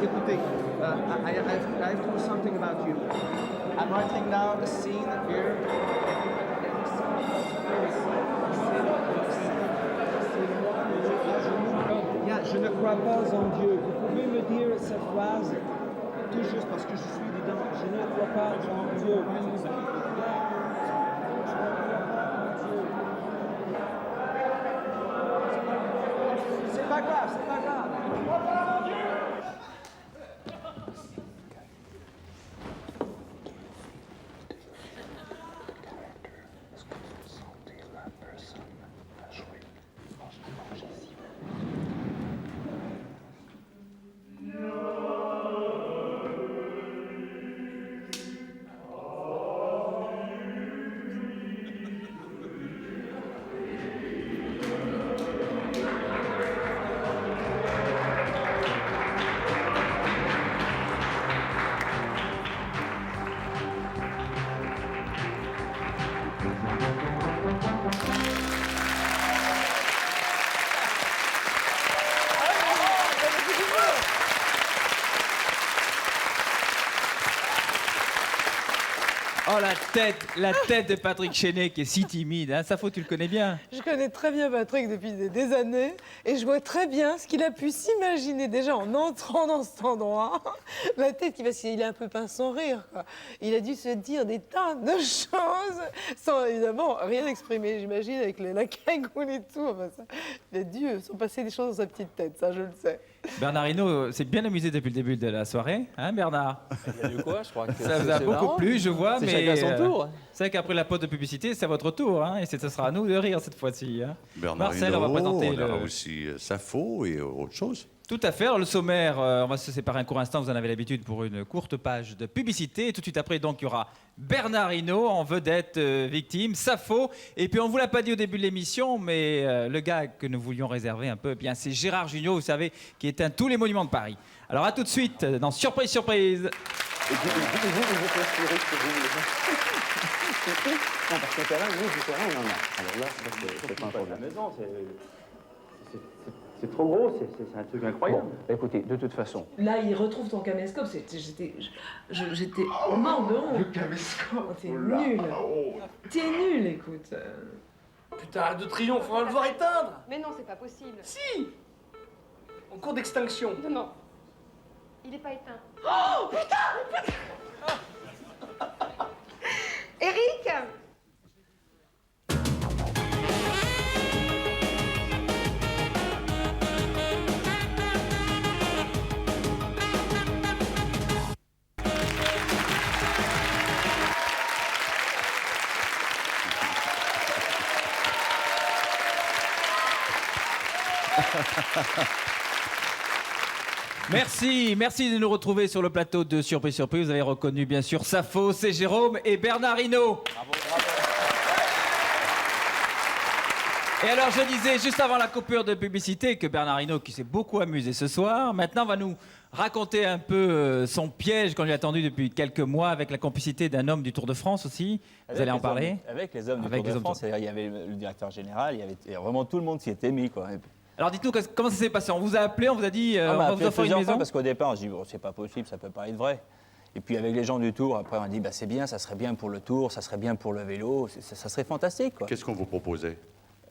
Écoutez, I have to do something about you. I'm writing now a scene here. Je ne crois pas en Dieu. Vous pouvez me dire cette phrase tout juste parce que je suis dedans. Je ne crois pas en Dieu. pas grave, c'est pas grave. Oh, la tête de Patrick Chenet qui est si timide. Hein. Safo, tu le connais bien. Je connais très bien Patrick depuis des années et je vois très bien ce qu'il a pu s'imaginer déjà en entrant dans cet endroit. La tête qui va, il a un peu pince son rire, quoi. Il a dû se dire des tas de choses sans évidemment rien exprimer, j'imagine, avec la cagoule et tout. Enfin, ça, il a dû s'en passer des choses dans sa petite tête, ça je le sais. Bernard Hinault s'est bien amusé depuis le début de la soirée, hein Bernard? Il y a eu quoi, je crois que ça vous a beaucoup marrant. plu, je vois, C'est mais chacun son tour. c'est vrai qu'après la pause de publicité, c'est à votre tour, hein, et ce sera à nous de rire cette fois-ci. Hein. Bernard Marcel, Hinault, on va présenter on aura aussi Safo et autre chose. Tout à fait. Alors, le sommaire, on va se séparer un court instant, vous en avez l'habitude, pour une courte page de publicité. Et tout de suite après, donc, il y aura Bernard Hinault en vedette victime, Safo. Et puis, on ne vous l'a pas dit au début de l'émission, mais le gars que nous voulions réserver un peu, eh bien, c'est Gérard Jugnot, vous savez, qui éteint tous les monuments de Paris. Alors, à tout de suite dans Surprise, Surprise. Non, parce que terrain, oui, du terrain, non. Alors là, c'est pas un problème. La maison, c'est trop gros, c'est un truc incroyable. Bon, écoutez, de toute façon. Là, il retrouve ton caméscope. J'étais mort de honte. Le caméscope. T'es nul. T'es nul, écoute. Putain, arrête de triomphe, on va le voir éteindre. Mais non, c'est pas possible. Si. En cours d'extinction. Non, non. Il est pas éteint. Oh, putain. Eric! Merci de nous retrouver sur le plateau de Surprise Surprise. Vous avez reconnu bien sûr Safo, c'est Jérôme et Bernard Hinault. Bravo. Et alors je disais juste avant la coupure de publicité que Bernard Hinault, qui s'est beaucoup amusé ce soir, maintenant va nous raconter un peu son piège qu'on lui a attendu depuis quelques mois avec la complicité d'un homme du Tour de France aussi. Vous allez en parler? Avec les hommes du Tour de France, il y avait le directeur général, il y avait vraiment tout le monde s'y était mis, quoi. Alors dites-nous, comment ça s'est passé? On vous a appelé, on vous a dit on va vous offrir une maison? Parce qu'au départ, on se dit bon, c'est pas possible, ça peut pas être vrai. Et puis avec les gens du Tour, après on a dit bah, c'est bien, ça serait bien pour le Tour, ça serait bien pour le vélo, ça serait fantastique, quoi. Qu'est-ce qu'on vous proposait?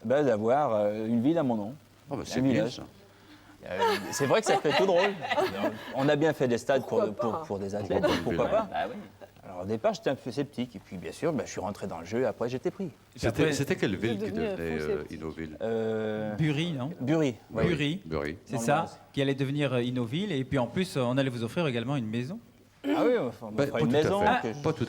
Ben, d'avoir une ville à mon nom. Oh, bah, c'est bien ça. C'est vrai que ça fait tout drôle. On a bien fait des stades pour des athlètes, pourquoi pas? Bah, oui. Alors au départ, j'étais un peu sceptique, et puis bien sûr, je suis rentré dans le jeu, et après j'étais pris. C'était quelle ville qui devenait Innoville? Bury, non? Bury. Ouais. Bury. C'est ça, qui allait devenir Innoville, et puis en plus, on allait vous offrir également une maison. Ah oui, on fera une maison.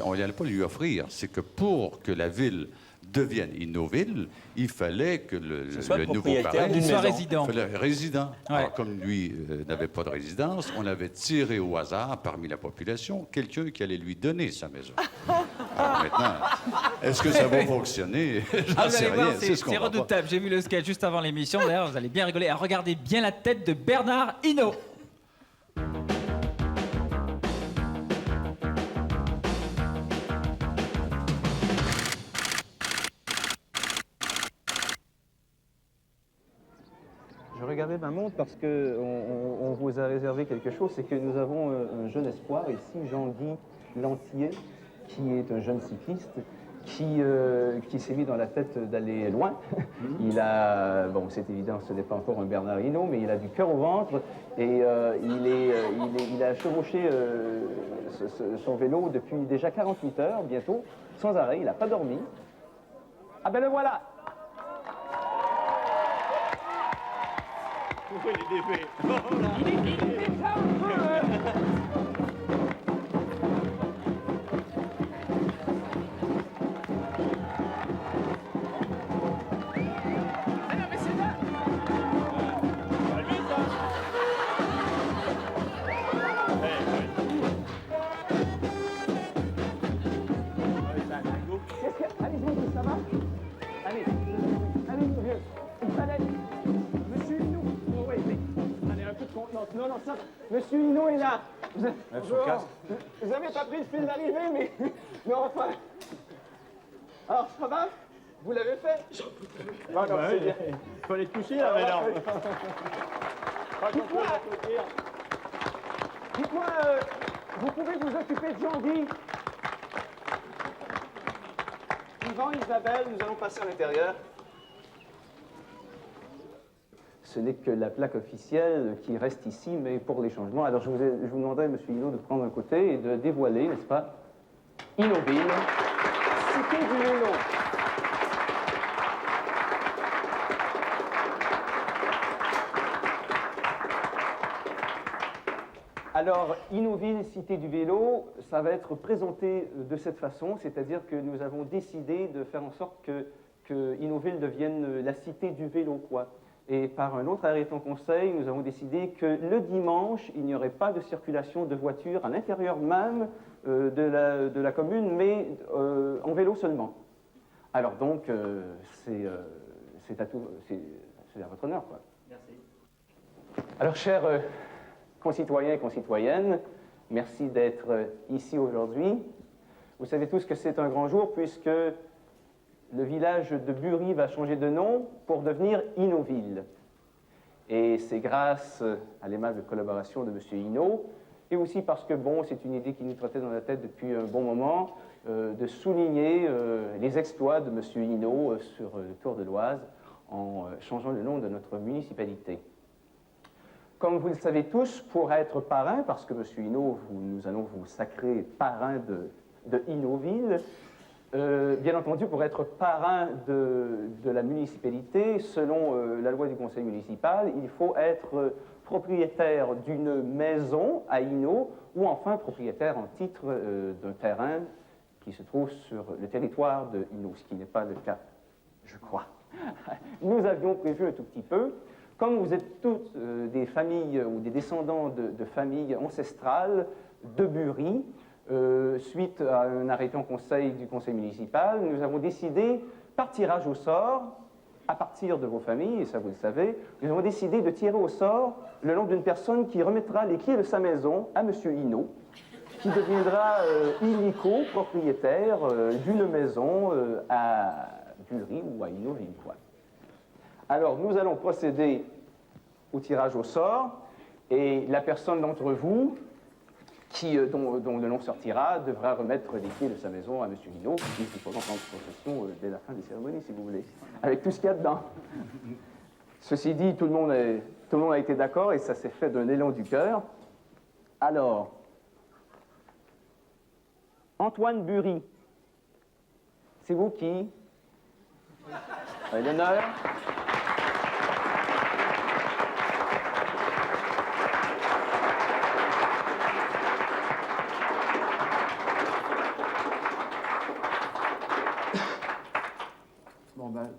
On n'allait pas lui offrir, c'est que pour que la ville devienne Innoville, il fallait que le nouveau parrain soit résident. Résident. Ouais. Alors, comme lui n'avait pas de résidence, on avait tiré au hasard parmi la population quelqu'un qui allait lui donner sa maison. Alors maintenant, est-ce que ça va fonctionner? J'en sais rien. C'est redoutable. J'ai vu le sketch juste avant l'émission. D'ailleurs, vous allez bien rigoler. Alors, regardez bien la tête de Bernard Hinault. Je regardais ma montre parce qu'on vous a réservé quelque chose, c'est que nous avons un jeune espoir ici, Jean-Guy Lantier, qui est un jeune cycliste qui s'est mis dans la tête d'aller loin. Il a, bon c'est évident, ce n'est pas encore un Bernard Hinault, mais il a du cœur au ventre et il a chevauché son vélo depuis déjà 48 heures, bientôt, sans arrêt, il n'a pas dormi. Ah ben le voilà! Oui, il est fait. Il est fait ça un peu, Allez, ça va? Allez, allez, mon vieux. Une palette. Monsieur Hinault. Oh, oui, mais. Allez, un peu de contenance. Non, non, ça. Monsieur Hinault est là. Vous avez pas pris le fil d'arrivée, mais. Non, enfin. Alors, ça va? Vous l'avez fait? Non, non, c'est bien. Il fallait te coucher, là, madame. Dites-moi, vous pouvez vous occuper de Jean-Guy? Yvan, Isabelle, nous allons passer à l'intérieur. Ce n'est que la plaque officielle qui reste ici, mais pour les changements. Alors je vous demanderai, M. Hinault, de prendre un côté et de dévoiler, n'est-ce pas, Hinauville, cité du vélo. Alors, Hinauville, cité du vélo, ça va être présenté de cette façon, c'est-à-dire que nous avons décidé de faire en sorte que Hinauville devienne la cité du vélo, quoi. Et par un autre arrêté en conseil, nous avons décidé que le dimanche, il n'y aurait pas de circulation de voitures à l'intérieur même de la commune, mais en vélo seulement. Alors donc, c'est à votre honneur, quoi. Merci. Alors, chers concitoyens et concitoyennes, merci d'être ici aujourd'hui. Vous savez tous que c'est un grand jour puisque le village de Bury va changer de nom pour devenir Hinauville. Et c'est grâce à l'aimable collaboration de M. Hinault et aussi parce que, bon, c'est une idée qui nous trottait dans la tête depuis un bon moment, de souligner les exploits de M. Hinault sur le Tour de l'Oise en changeant le nom de notre municipalité. Comme vous le savez tous, pour être parrain, parce que M. Hinault, nous allons vous sacrer parrain de Hinauville, bien entendu, pour être parrain de la municipalité, selon la loi du conseil municipal, il faut être propriétaire d'une maison à Hinault ou enfin propriétaire en titre d'un terrain qui se trouve sur le territoire de Hinault, ce qui n'est pas le cas, je crois. Nous avions prévu un tout petit peu. Comme vous êtes toutes des familles ou des descendants de familles ancestrales de Bury, suite à un arrêté en conseil du conseil municipal, nous avons décidé, par tirage au sort, à partir de vos familles, et ça vous le savez, nous avons décidé de tirer au sort le nom d'une personne qui remettra les clés de sa maison à M. Hinault, qui deviendra illico propriétaire d'une maison à Bury ou à Hinauville, quoi. Alors, nous allons procéder au tirage au sort, et la personne d'entre vous dont le nom sortira devra remettre les clés de sa maison à M. Hinault, qui pourra prendre possession dès la fin des cérémonies, si vous voulez, avec tout ce qu'il y a dedans. Ceci dit, tout le monde a été d'accord, et ça s'est fait d'un élan du cœur. Alors, Antoine Bury, c'est vous qui avez l'honneur.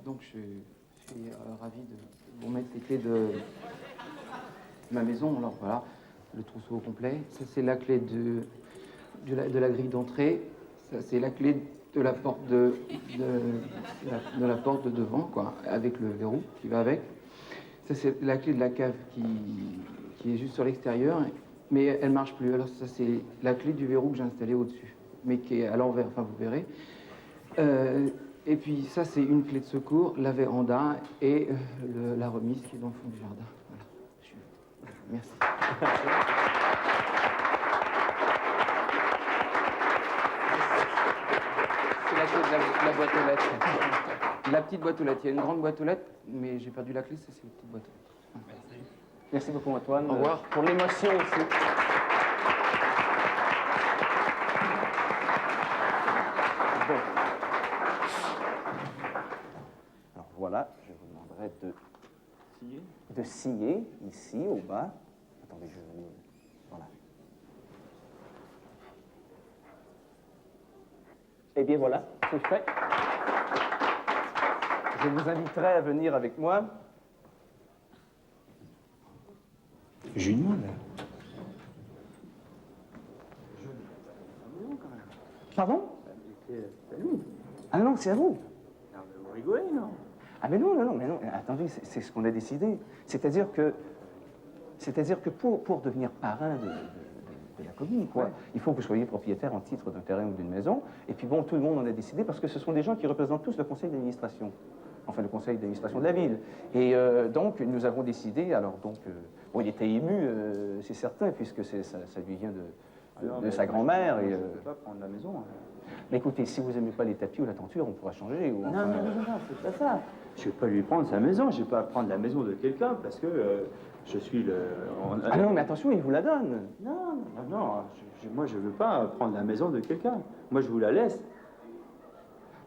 Donc je suis ravi de vous mettre les clés de ma maison. Alors voilà, le trousseau au complet. Ça c'est la clé de la grille d'entrée. Ça c'est la clé de la porte de la porte de devant, quoi, avec le verrou qui va avec. Ça c'est la clé de la cave qui est juste sur l'extérieur, mais elle marche plus. Alors ça c'est la clé du verrou que j'ai installé au-dessus, mais qui est à l'envers. Enfin vous verrez. Et puis ça, c'est une clé de secours, la véranda et la remise qui est dans le fond du jardin. Voilà. Merci. C'est la clé de la boîte aux lettres. La petite boîte aux lettres. Il y a une grande boîte aux lettres, mais j'ai perdu la clé, ça c'est la petite boîte aux lettres. Merci. Merci beaucoup, Antoine. Au revoir. Pour l'émotion aussi. Voilà, je vous demanderai de De scier, ici, au bas. Attendez, voilà. Eh bien voilà, c'est fait. Je vous inviterai à venir avec moi. Génial. Pardon? C'est à nous. Ah non, c'est à vous. Non, mais vous rigolez, non? Ah mais non, attendez, c'est ce qu'on a décidé. C'est-à-dire que pour devenir parrain de la commune, quoi, ouais, il faut que vous soyez propriétaire en titre d'un terrain ou d'une maison. Et puis bon, tout le monde en a décidé parce que ce sont des gens qui représentent tous le conseil d'administration. Enfin, le conseil d'administration de la ville. Et donc, nous avons décidé, alors donc, bon, il était ému, c'est certain, puisque ça lui vient de sa grand-mère. Et, je ne peux pas prendre la maison. Hein. Mais écoutez, si vous n'aimez pas les tapis ou la tenture, on pourra changer. Ou, enfin... Non, c'est pas ça. Je ne vais pas lui prendre sa maison, je ne vais pas prendre la maison de quelqu'un parce que je suis le... Ah non, mais attention, il vous la donne. Non, moi je ne veux pas prendre la maison de quelqu'un. Moi je vous la laisse.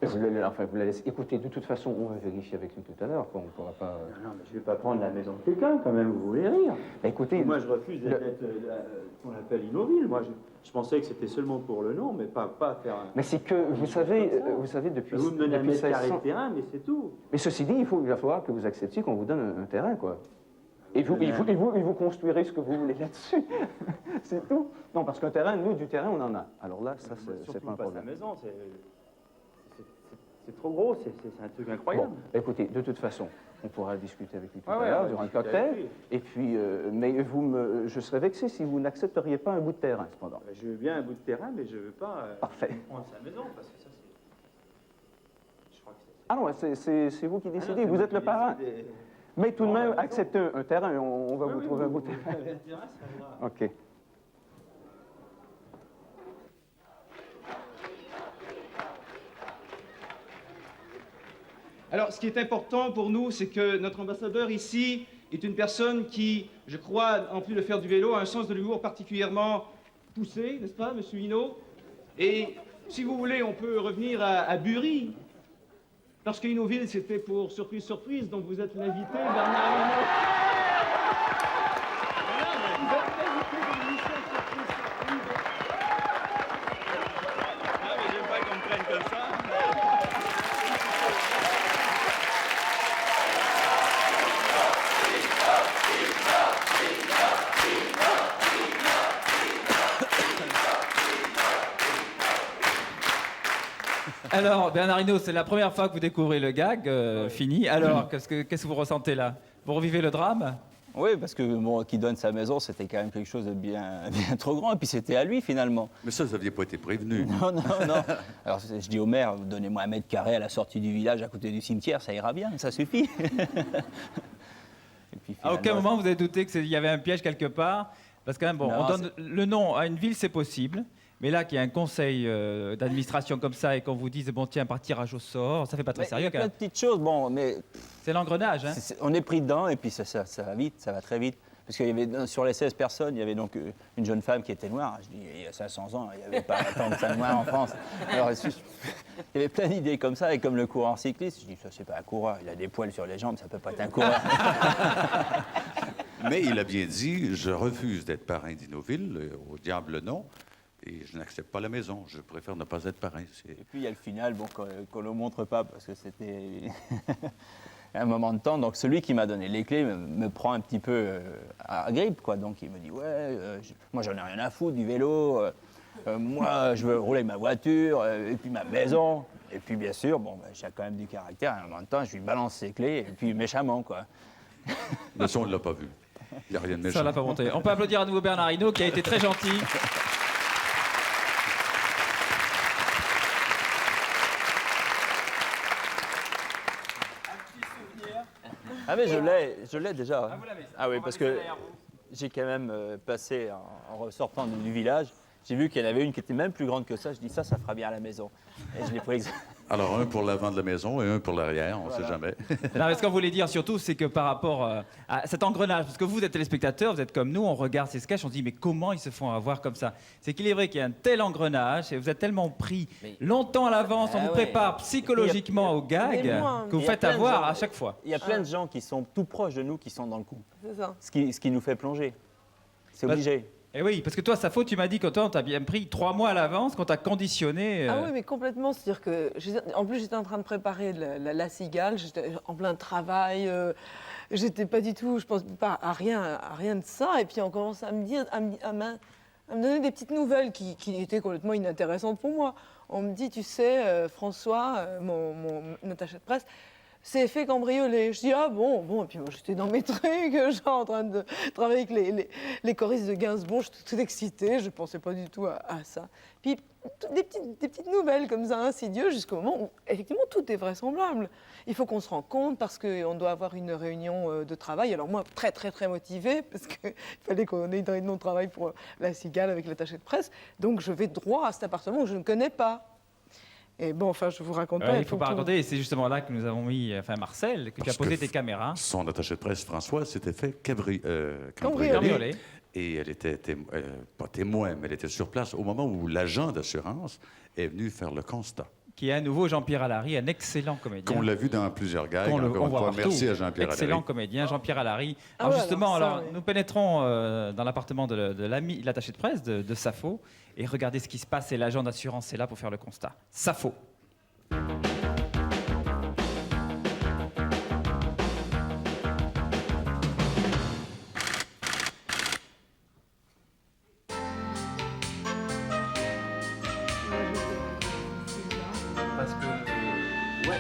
Vous la laissez. Écoutez, de toute façon, on va vérifier avec lui tout à l'heure. On ne pourra pas... Non, mais je ne vais pas prendre la maison de quelqu'un, quand même, vous voulez rire. Bah, écoutez... Moi, je refuse d'être qu'on appelle Innoville. Moi, je pensais que c'était seulement pour le nom, mais pas faire... Mais c'est que, vous savez, depuis... Vous me donnez un mètre carré de terrain, mais c'est tout. Mais ceci dit, il va falloir que vous acceptiez qu'on vous donne un terrain, quoi. Et vous construirez ce que vous voulez là-dessus. C'est tout. Non, parce qu'un terrain, nous, du terrain, on en a. Alors là, ça, c'est pas un problème. Sa maison, c'est trop gros, c'est un truc incroyable. Bon, écoutez, de toute façon, on pourra discuter avec lui tout à l'heure, durant le cocktail. Et puis, mais je serais vexé si vous n'accepteriez pas un bout de terrain, cependant. Je veux bien un bout de terrain, mais je ne veux pas prendre sa maison, parce que ça, c'est... Je crois que c'est... Ah non, c'est vous qui décidez, vous êtes le parrain. Mais tout de même, acceptez un terrain, on va vous trouver un bout de terrain. OK. Alors, ce qui est important pour nous, c'est que notre ambassadeur ici est une personne qui, je crois, en plus de faire du vélo, a un sens de l'humour particulièrement poussé, n'est-ce pas, monsieur Hinault? Et si vous voulez, on peut revenir à Bury, parce que Innoville, c'était pour surprise, surprise, donc vous êtes l'invité, Bernard Hinault. Vous êtes l'invité de l'émission Surprise, surprise. Ah, mais j'aime pas qu'on me prenne comme ça. Alors, Bernard Hinault, c'est la première fois que vous découvrez le gag, fini. Alors, qu'est-ce que vous ressentez là? Vous revivez le drame? Oui, parce que bon, qui donne sa maison, c'était quand même quelque chose de bien trop grand. Et puis c'était à lui, finalement. Mais ça, vous n'aviez pas été prévenu. Non. Alors, je dis au maire, donnez-moi 1 mètre carré à la sortie du village, à côté du cimetière, ça ira bien, ça suffit. Et puis, à aucun moment, vous avez douté qu'il y avait un piège quelque part? Parce que, bon, on donne le nom à une ville, c'est possible. Mais là, qu'il y a un conseil d'administration comme ça et qu'on vous dise, bon, tiens, par tirage au sort, ça fait pas très sérieux quand même. Plein de petites choses, bon, mais... C'est l'engrenage, hein. On est pris dedans et puis ça va vite, ça va très vite. Parce qu'il y avait, sur les 16 personnes, il y avait donc une jeune femme qui était noire. Je dis, il y a 500 ans, il n'y avait pas tant que ça de noir en France. Alors, il y avait plein d'idées comme ça. Et comme le coureur cycliste, je dis, ça, c'est pas un coureur. Il a des poils sur les jambes, ça peut pas être un coureur. Mais il a bien dit, je refuse d'être parrain d'Innoville, au diable non. Et je n'accepte pas la maison. Je préfère ne pas être parrain. Et puis, il y a le final, bon, qu'on ne montre pas, parce que c'était un moment de temps. Donc, celui qui m'a donné les clés me prend un petit peu à grippe, quoi. Donc, il me dit, ouais, moi, j'en ai rien à foutre du vélo. Moi, je veux rouler ma voiture, et puis ma maison. Et puis, bien sûr, bon, j'ai quand même du caractère. À un moment de temps, je lui balance ses clés, et puis méchamment, quoi. Le son, on ne l'a pas vu. Il n'y a rien de méchant. Ça l'a pas monté. On peut applaudir à nouveau Bernard Hinault, qui a été très gentil. Ah mais je l'ai déjà. Ah, vous l'avez, ça. Ah oui, parce que j'ai quand même passé, en ressortant du village, j'ai vu qu'il y en avait une qui était même plus grande que ça. Je dis, ça fera bien à la maison. Et je l'ai prise. Alors, un pour l'avant de la maison et un pour l'arrière, on ne sait jamais. Non, mais ce qu'on voulait dire surtout, c'est que par rapport à cet engrenage, parce que vous êtes téléspectateurs, vous êtes comme nous, on regarde ces sketchs, on se dit mais comment ils se font avoir comme ça? C'est qu'il est vrai qu'il y a un tel engrenage et vous êtes tellement pris longtemps à l'avance, on vous prépare psychologiquement au gag que vous faites avoir à chaque fois. Il y a plein de gens qui sont tout proches de nous qui sont dans le coup. C'est ça. Ce qui nous fait plonger. C'est obligé. Et oui, parce que toi, Safo, tu m'as dit que toi, on t'a bien pris 3 mois à l'avance, qu'on t'a conditionné. Ah oui, mais complètement. C'est-à-dire que, en plus, j'étais en train de préparer la cigale, j'étais en plein travail, j'étais pas du tout, je pense pas à rien de ça. Et puis on commence à me dire, à me donner des petites nouvelles qui étaient complètement inintéressantes pour moi. On me dit, tu sais, François, mon attaché de presse, c'est fait cambrioler. Je dis, ah bon. Et puis moi, j'étais dans mes trucs, genre en train de travailler avec les choristes de Gainsbourg, j'étais toute excitée, je pensais pas du tout à ça. Puis des petites nouvelles comme ça, insidieuses, jusqu'au moment où, effectivement, tout est vraisemblable. Il faut qu'on se rende compte parce qu'on doit avoir une réunion de travail. Alors moi, très, très, très motivée, parce qu'il fallait qu'on ait une réunion de travail pour la cigale avec l'attaché de presse. Donc je vais droit à cet appartement que je ne connais pas. Et bon, enfin, je vous raconte pas. Il ne faut pas raconter, et c'est justement là que nous avons mis, Marcel, que tu as posé tes caméras. Son attaché de presse, François, s'était fait cambrioler. Et elle était, pas témoin, mais elle était sur place au moment où l'agent d'assurance est venu faire le constat. Qui est à nouveau Jean-Pierre Allary, un excellent comédien. Qu'on l'a vu dans plusieurs gags. On encore une voit fois, partout. merci à Jean-Pierre Allary. Excellent comédien, Jean-Pierre Allary. Alors justement, nous pénétrons dans l'appartement de l'attaché de presse de Safo, et regardez ce qui se passe, et l'agent d'assurance est là pour faire le constat. Safo. Parce que... ouais.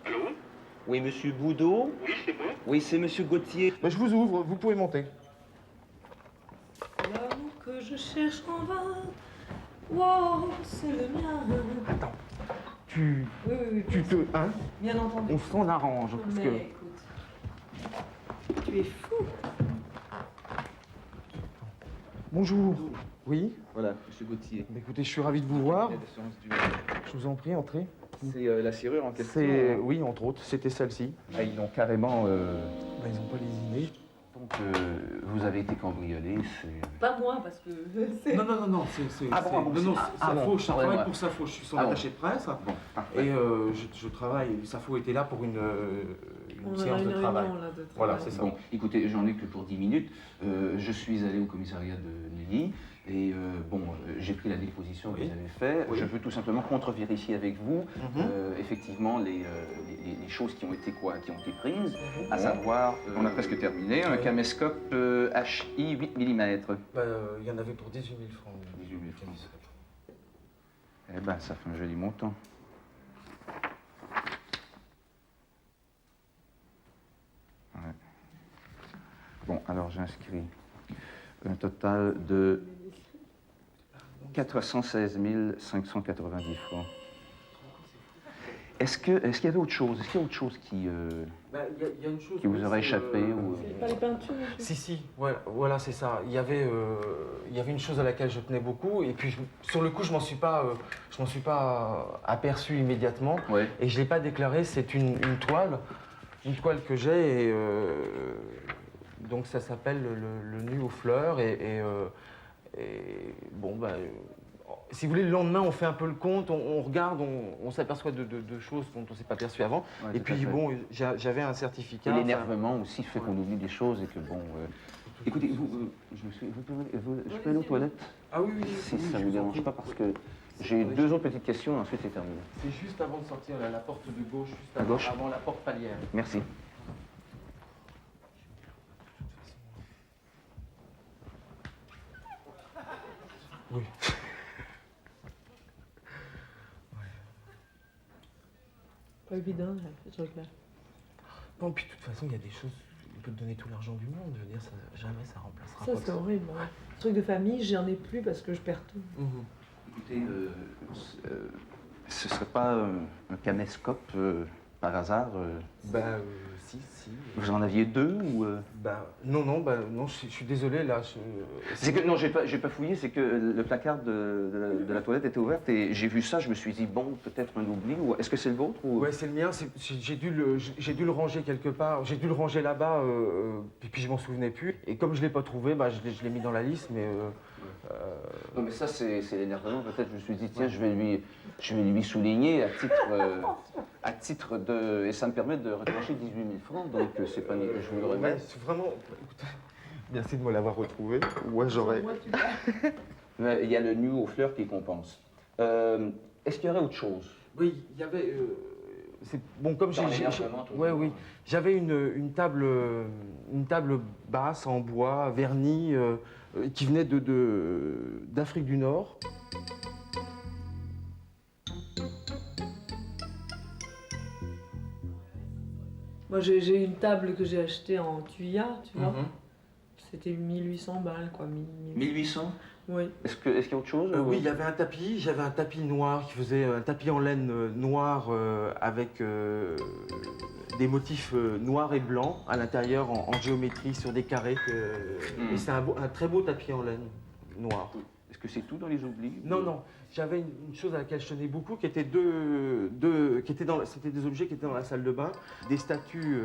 Allô? Oui, monsieur Boudot? Oui, c'est moi. Oui, c'est monsieur Gauthier. Ben, je vous ouvre, vous pouvez monter. L'amour que je cherche en vain, wow, c'est le mien. Attends, Oui, tu te... Hein? bien entendu. On s'en arrange, parce Mais que... écoute, tu es fou. Bonjour. Oui? Voilà, monsieur Gauthier. Écoutez, je suis ravi de vous voir. L'assurance du... Je vous en prie, entrez. C'est la serrure en question. Oui, entre autres, c'était celle-ci. Ah, ils ont carrément... Ben, ils n'ont pas lésiné. Donc, vous avez été cambriolé, c'est... Pas moi, parce que c'est... Non, c'est... Ah bon, Non, Safo, je travaille ouais. pour Safo, je suis son Ah bon. attaché de presse. Bon, parfait. Et je travaille, Safo était là pour une séance de travail. Voilà, c'est ça. Bon, écoutez, j'en ai que pour 10 minutes. Je suis allé au commissariat de Neuilly et j'ai pris la déposition que vous avez faite. Oui. Je veux tout simplement contre-vérifier avec vous effectivement les choses qui ont été prises, à savoir, on a presque terminé, un caméscope HI 8 mm. Il y en avait pour 18 000 francs. 18 000 francs. Eh ben, ça fait un joli montant. Ouais. Bon, alors j'inscris un total de 416 590 francs. Est-ce qu'il y avait autre chose? Est-ce qu'il y a autre chose qui y a une chose, vous aurait échappé ou... C'est pas les peintures? Si, voilà, c'est ça. Il y avait une chose à laquelle je tenais beaucoup, et puis sur le coup, je m'en suis pas aperçu immédiatement, et je l'ai pas déclaré. C'est une toile que j'ai, et donc ça s'appelle le nu aux fleurs, et si vous voulez, le lendemain, on fait un peu le compte, on regarde, on s'aperçoit de choses dont on ne s'est pas aperçu avant. Ouais, et puis, j'avais un certificat. Et l'énervement aussi fait qu'on oublie des choses et que bon... Écoutez, je peux aller aux toilettes? Ah oui, Si ça ne vous dérange pas, parce que j'ai 2 autres petites questions et ensuite c'est terminé. C'est juste avant de sortir la porte de gauche, juste À gauche. avant la porte palière. Merci. Oui. Pas évident, ce truc-là. Bon, puis de toute façon, il y a des choses, on peut te donner tout l'argent du monde, je veux dire, jamais ça remplacera Ça, quoi c'est que horrible. Ouais. Truc de famille, j'en ai plus parce que je perds tout. Écoutez, ce serait pas un caméscope par hasard? Si. Vous en aviez 2 ou Non, je suis désolé, là. C'est que, non, j'ai pas fouillé, c'est que le placard de la toilette était ouvert et j'ai vu ça, je me suis dit, bon, peut-être un oubli, ou est-ce que c'est le vôtre ou... Ouais, c'est le mien, j'ai dû le ranger quelque part, j'ai dû le ranger là-bas, puis je m'en souvenais plus. Et comme je l'ai pas trouvé, je l'ai mis dans la liste, mais... Non, mais ça, c'est l'énervement, peut-être, je me suis dit, tiens, je vais lui souligner à titre de... Et ça me permet de retrancher 18 000 francs, donc c'est pas... Je vous le remets. Ouais, c'est vraiment... Merci de me l'avoir retrouvé. Ouais, j'aurais... Il y a le nu aux fleurs qui compense. Est-ce qu'il y aurait autre chose? Oui, il y avait... Bon, comme j'ai... Oui. J'avais une table basse en bois, vernie, qui venait d'Afrique du Nord. Moi, j'ai une table que j'ai achetée en tuya, tu vois. C'était 1800 balles, quoi. 1800? Oui. Est-ce qu'il y a autre chose? Oui, il y avait un tapis. J'avais un tapis noir qui faisait un tapis en laine noir avec des motifs noirs et blancs à l'intérieur en géométrie sur des carrés. Et c'est un très beau tapis en laine noir. Est-ce que c'est tout dans les oublis? Non. J'avais une chose à laquelle je tenais beaucoup, qui était c'était des objets qui étaient dans la salle de bain, des statues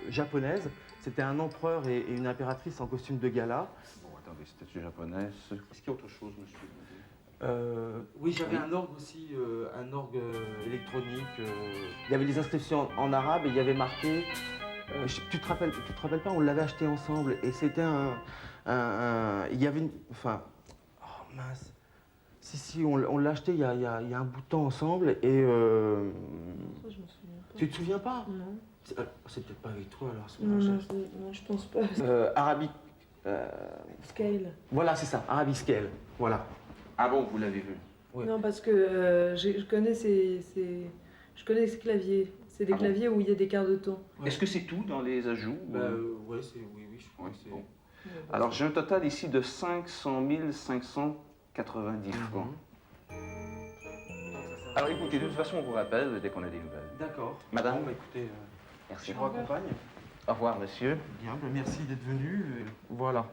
japonaises. C'était un empereur et une impératrice en costume de gala. Bon, attendez, statues japonaises. Est-ce qu'il y a autre chose, monsieur? Oui, j'avais un orgue aussi, un orgue électronique. Il y avait des inscriptions en arabe et il y avait marqué. Tu te rappelles pas, on l'avait acheté ensemble et c'était il y avait une. Enfin. Oh mince. Si, on l'a acheté il y a un bout de temps ensemble et. Ça, je m'en souviens pas. Tu te souviens pas? Non. C'est peut-être pas avec toi alors. Non, je pense pas. Arabic. Scale. Voilà, c'est ça, Arabic Scale. Voilà. Ah bon, vous l'avez vu? Oui. Non, parce que je connais ces claviers. C'est des claviers où il y a des quarts de ton. Ouais. Est-ce que c'est tout dans les ajouts? Oui, je crois que c'est... Alors, j'ai un total ici de 500 590 francs. Alors, écoutez, de toute façon, on vous rappelle dès qu'on a des nouvelles. D'accord. Madame? Bon, écoutez, merci. je vous accompagne. Au revoir, monsieur. Bien, merci d'être venu. Voilà.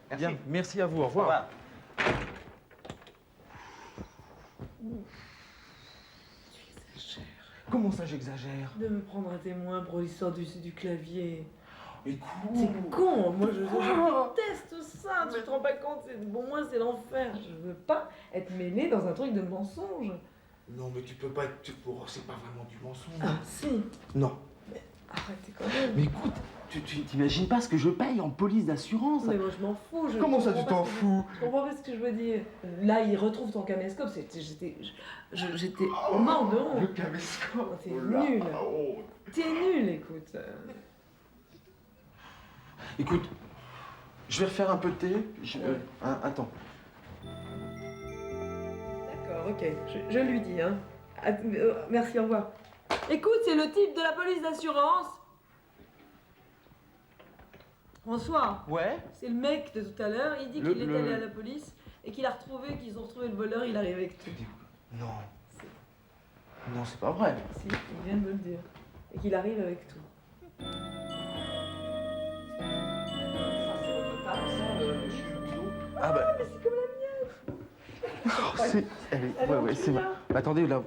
Merci. Bien, merci à vous. Au revoir. Au revoir. Comment ça, j'exagère? De me prendre un témoin pour l'histoire du clavier. Écoute. C'est con, moi je déteste ça, tu te rends pas compte, pour moi c'est l'enfer. Je veux pas être mêlée dans un truc de mensonge. Non, mais tu peux pas être... C'est pas vraiment du mensonge. Ah, si. Non. Mais arrêtez quand même. Mais écoute, tu t'imagines pas ce que je paye en police d'assurance? Mais moi je m'en fous. Comment ça, tu t'en fous? Je comprends pas ce que je veux dire. Là, il retrouve ton caméscope, j'étais mort de honte. Le caméscope. T'es nul. T'es nul, écoute. Écoute, je vais refaire un peu de thé. Attends. D'accord, ok, je lui dis, hein. Merci, au revoir. Écoute, c'est le type de la police d'assurance. François. Ouais. C'est le mec de tout à l'heure, il dit qu'il est allé à la police et qu'ils ont retrouvé le voleur, il arrive avec tout. Non. Non, c'est pas vrai. Si, il vient de me le dire. Et qu'il arrive avec tout. Ah bah... mais c'est comme la mienne. Ouais, c'est vrai. Attendez, là,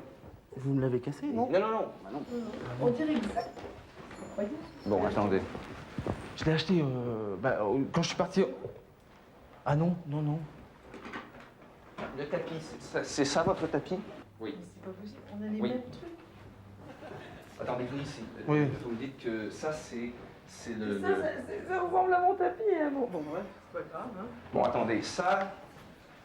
vous me l'avez cassé, non? Non. On dirait exact. Bon, attendez. Je l'ai acheté quand je suis parti... Ah non. Le tapis, c'est ça votre tapis? Oui. Mais c'est pas possible, on a les Oui. mêmes trucs. Attendez, vous ici. Oui. Vous me dites que ça, c'est le... Ça ressemble à mon tapis, hein. Bon, bref, c'est pas grave, hein. Bon, attendez, ça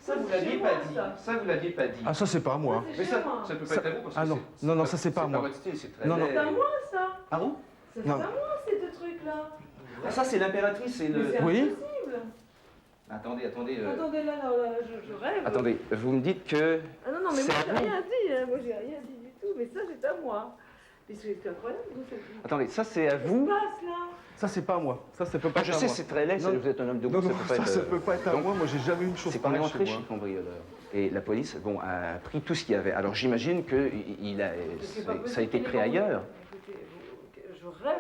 vous l'aviez pas dit. Ça, vous l'aviez pas dit. Ah, ça, c'est pas à moi. Mais ça peut pas être à vous parce que non, ça, c'est pas à moi. votre style, c'est très Non. C'est à moi, ça. Ah bon? C'est à moi, ces deux trucs-là. Ah, ça, c'est l'impératrice, c'est le... Mais c'est Oui. impossible. Attendez. Attendez, là, je rêve. Attendez, vous me dites que... Ah non, mais moi, j'ai rien dit, hein. Moi, j'ai rien dit du tout. Mais ça, c'est à moi. Mais c'est incroyable, vous, ça. Attendez, ça, c'est à vous? Qu'est-ce qui se passe, là? Ça, c'est pas à moi. Ça peut pas être Je à sais, moi. c'est très laid, vous êtes un homme de goût, Non, ça peut pas être à Donc, moi. Moi, j'ai jamais eu une chose c'est qu'on est pareille entré chez chez moi. cambrioleur. Et la police, a pris tout ce qu'il y avait. Alors, j'imagine que ça a été pris ailleurs. Écoutez, je je rêve,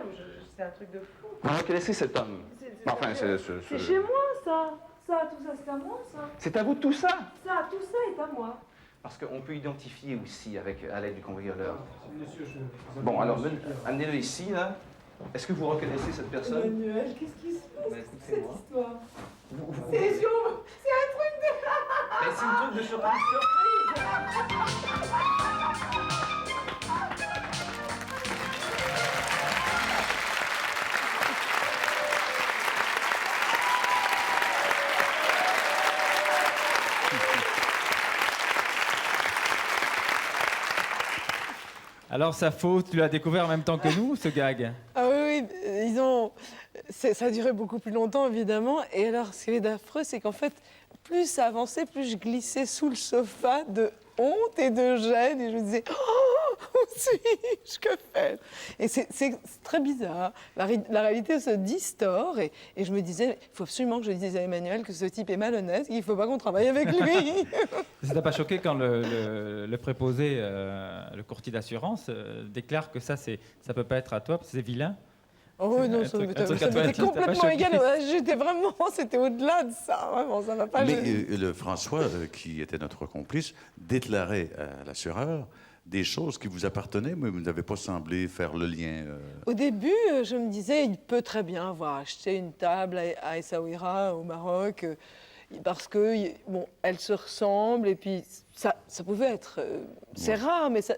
c'est un truc de fou. Vous reconnaissez cet homme? Enfin, c'est chez moi, ça. Ça, tout ça, c'est à moi, ça. C'est à vous tout ça? Ça, tout ça est à moi. Parce qu'on peut identifier aussi à l'aide du cambrioleur. Bon, alors, amenez-le ici, là. Est-ce que vous reconnaissez cette personne? Emmanuel, qu'est-ce qui se passe? Cette histoire. C'est un truc de... Mais c'est un truc de surprise. Alors, sa faute, tu l'as découvert en même temps que nous, ce gag? Ah oui, ça a duré beaucoup plus longtemps, évidemment. Et alors, ce qui est affreux, c'est qu'en fait, plus ça avançait, plus je glissais sous le sofa de honte et de gêne. Et je me disais, oh, où suis-je? Que fais-je? Et c'est très bizarre. La réalité se distord. Et je me disais, il faut absolument que je dise à Emmanuel que ce type est malhonnête, qu'il ne faut pas qu'on travaille avec lui. Ça t'a pas choqué quand le préposé, le courtier d'assurance, déclare que ça peut pas être à toi, parce que c'est vilain? Oh non, ça m'était complètement égal. C'était au-delà de ça. Vraiment, ça m'a pas gêné. Mais le François, qui était notre complice, déclarait à l'assureur des choses qui vous appartenaient, mais vous n'avez pas semblé faire le lien. Au début, je me disais, il peut très bien avoir acheté une table à Essaouira, au Maroc, parce que, bon, elles se ressemblent, et puis ça pouvait être... c'est rare, mais ça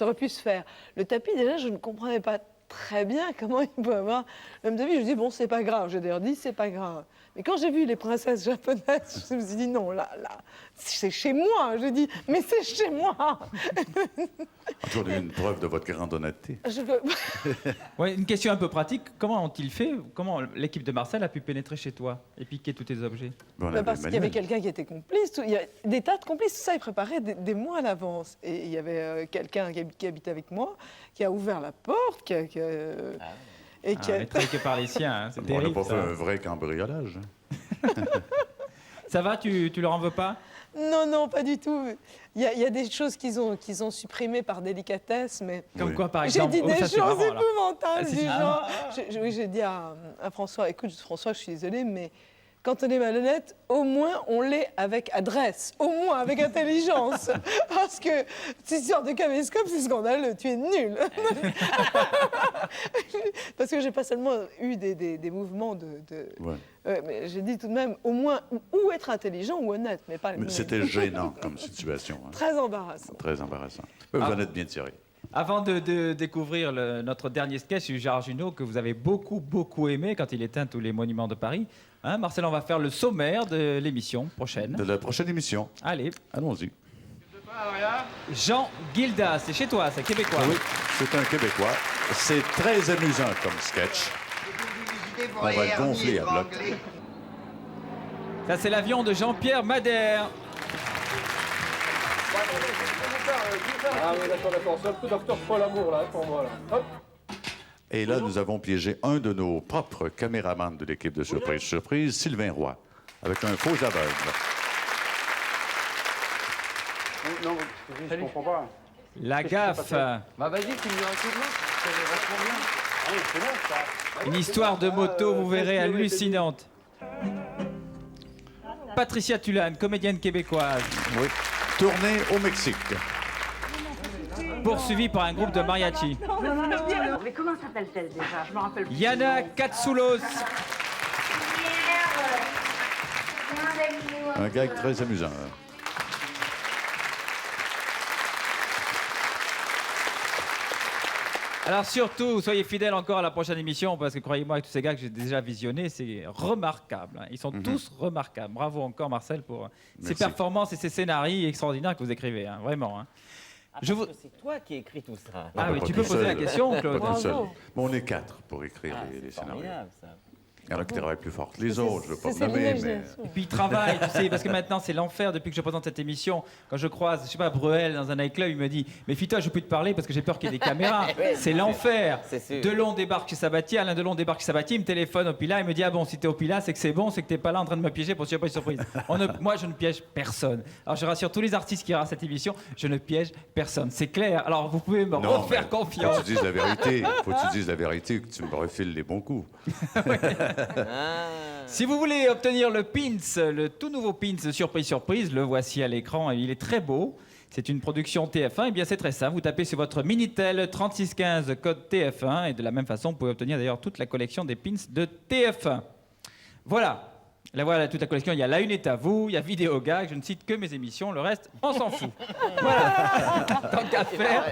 aurait pu se faire. Le tapis, déjà, je ne comprenais pas très bien comment il peut avoir le même devis. Je dis, bon, c'est pas grave. J'ai d'ailleurs dit, c'est pas grave. Mais quand j'ai vu les princesses japonaises, je me suis dit, non, là, c'est chez moi. J'ai dit, mais c'est chez moi. On a une preuve de votre grande honnêteté. Ouais, une question un peu pratique. Comment ont-ils fait? Comment l'équipe de Marcel a pu pénétrer chez toi et piquer tous tes objets? Parce qu'il y avait quelqu'un qui était complice. Il y a des tas de complices. Tout ça, ils préparaient des mois à l'avance. Et il y avait quelqu'un qui habitait avec moi, qui a ouvert la porte, Les trucs par les siens, hein, c'est terrible. On n'a pas fait un vrai cambriolage. Ça va, tu leur en veux pas? Non, pas du tout. Il y a des choses qu'ils ont supprimées par délicatesse, mais... Comme quoi, par exemple? J'ai dit des choses épouvantables, du genre... J'ai dit à François, écoute, François, je suis désolée, mais... Quand on est malhonnête, au moins on l'est avec adresse, au moins avec intelligence. Parce que cette histoire de caméscope, c'est scandaleux, tu es nul. Parce que j'ai pas seulement eu des mouvements mais j'ai dit tout de même, au moins, ou être intelligent ou honnête, mais pas... Mais c'était gênant comme situation. Hein. Très embarrassant. Très embarrassant. Vous en êtes bien tiré. Avant de découvrir notre dernier sketch sur Gérard Jugnot, que vous avez beaucoup aimé quand il éteint tous les monuments de Paris, hein, Marcel, on va faire le sommaire de l'émission prochaine. De la prochaine émission. Allez. Allons-y. Jean Gildas, c'est chez toi, c'est québécois. Oui, c'est un Québécois. C'est très amusant comme sketch. On va le gonfler à bloc. Ça, c'est l'avion de Jean-Pierre Madère. Ah oui, d'accord. C'est un peu Docteur Folamour, là, pour moi, là. Hop. Et là, nous avons piégé un de nos propres caméramans de l'équipe de Surprise, Sylvain Roy, avec un faux aveugle. Non, je comprends pas. La gaffe. Bah vas-y, tu me racontes-moi. C'est vachement bien. Ah oui, c'est bon, ça. Une histoire de moto, vous verrez, hallucinante. Patricia Tulane, comédienne québécoise. Oui. Tournée au Mexique. Poursuivie par un groupe de mariachi. Non. Mais comment s'appelle-t-elle déjà? Je me rappelle plus. Yana Katsoulos. Un gag très amusant. Alors surtout, soyez fidèles encore à la prochaine émission, parce que croyez-moi, avec tous ces gars que j'ai déjà visionnés, c'est remarquable. Ils sont tous remarquables. Bravo encore, Marcel, pour ces performances et ces scénarios extraordinaires que vous écrivez. Hein, vraiment. Hein. C'est toi qui écris tout ça. Ah oui, tu peux poser la question, Claude. Pas tout seul. Mais on est 4 pour écrire les scénarios. Ça. Il y en a qui travaillent plus fort que les autres, je ne veux pas me nommer, mais... Et puis il travaille, tu sais, parce que maintenant c'est l'enfer depuis que je présente cette émission. Quand je croise, je sais pas, Bruel dans un nightclub, il me dit « Mais Fitois, je ne peux plus te parler parce que j'ai peur qu'il y ait des caméras. » C'est l'enfer. Delon débarque chez Sabatier, Alain Delon débarque chez Sabatier, il me téléphone au Pilat, il me dit « Ah bon, si t'es au Pilat, c'est que c'est bon, c'est que t'es pas là en train de me piéger pour surprise, surprise. » Moi, je ne piège personne. Alors je rassure tous les artistes qui regardent cette émission, je ne piège personne. C'est clair. Alors vous pouvez me refaire confiance. Faut que tu dises la vérité. Faut que tu dises la vérité, que tu me refiles les bons coups. Si vous voulez obtenir le pins, le tout nouveau pins de Surprise Surprise, le voici à l'écran, il est très beau. C'est une production TF1, et bien c'est très simple. Vous tapez sur votre Minitel 3615 code TF1 et de la même façon, vous pouvez obtenir d'ailleurs toute la collection des pins de TF1. Voilà. Là, voilà toute la collection. Il y a La Une est à vous, il y a Vidéo Gag, je ne cite que mes émissions, le reste, on s'en fout. Voilà. Tant qu'à faire.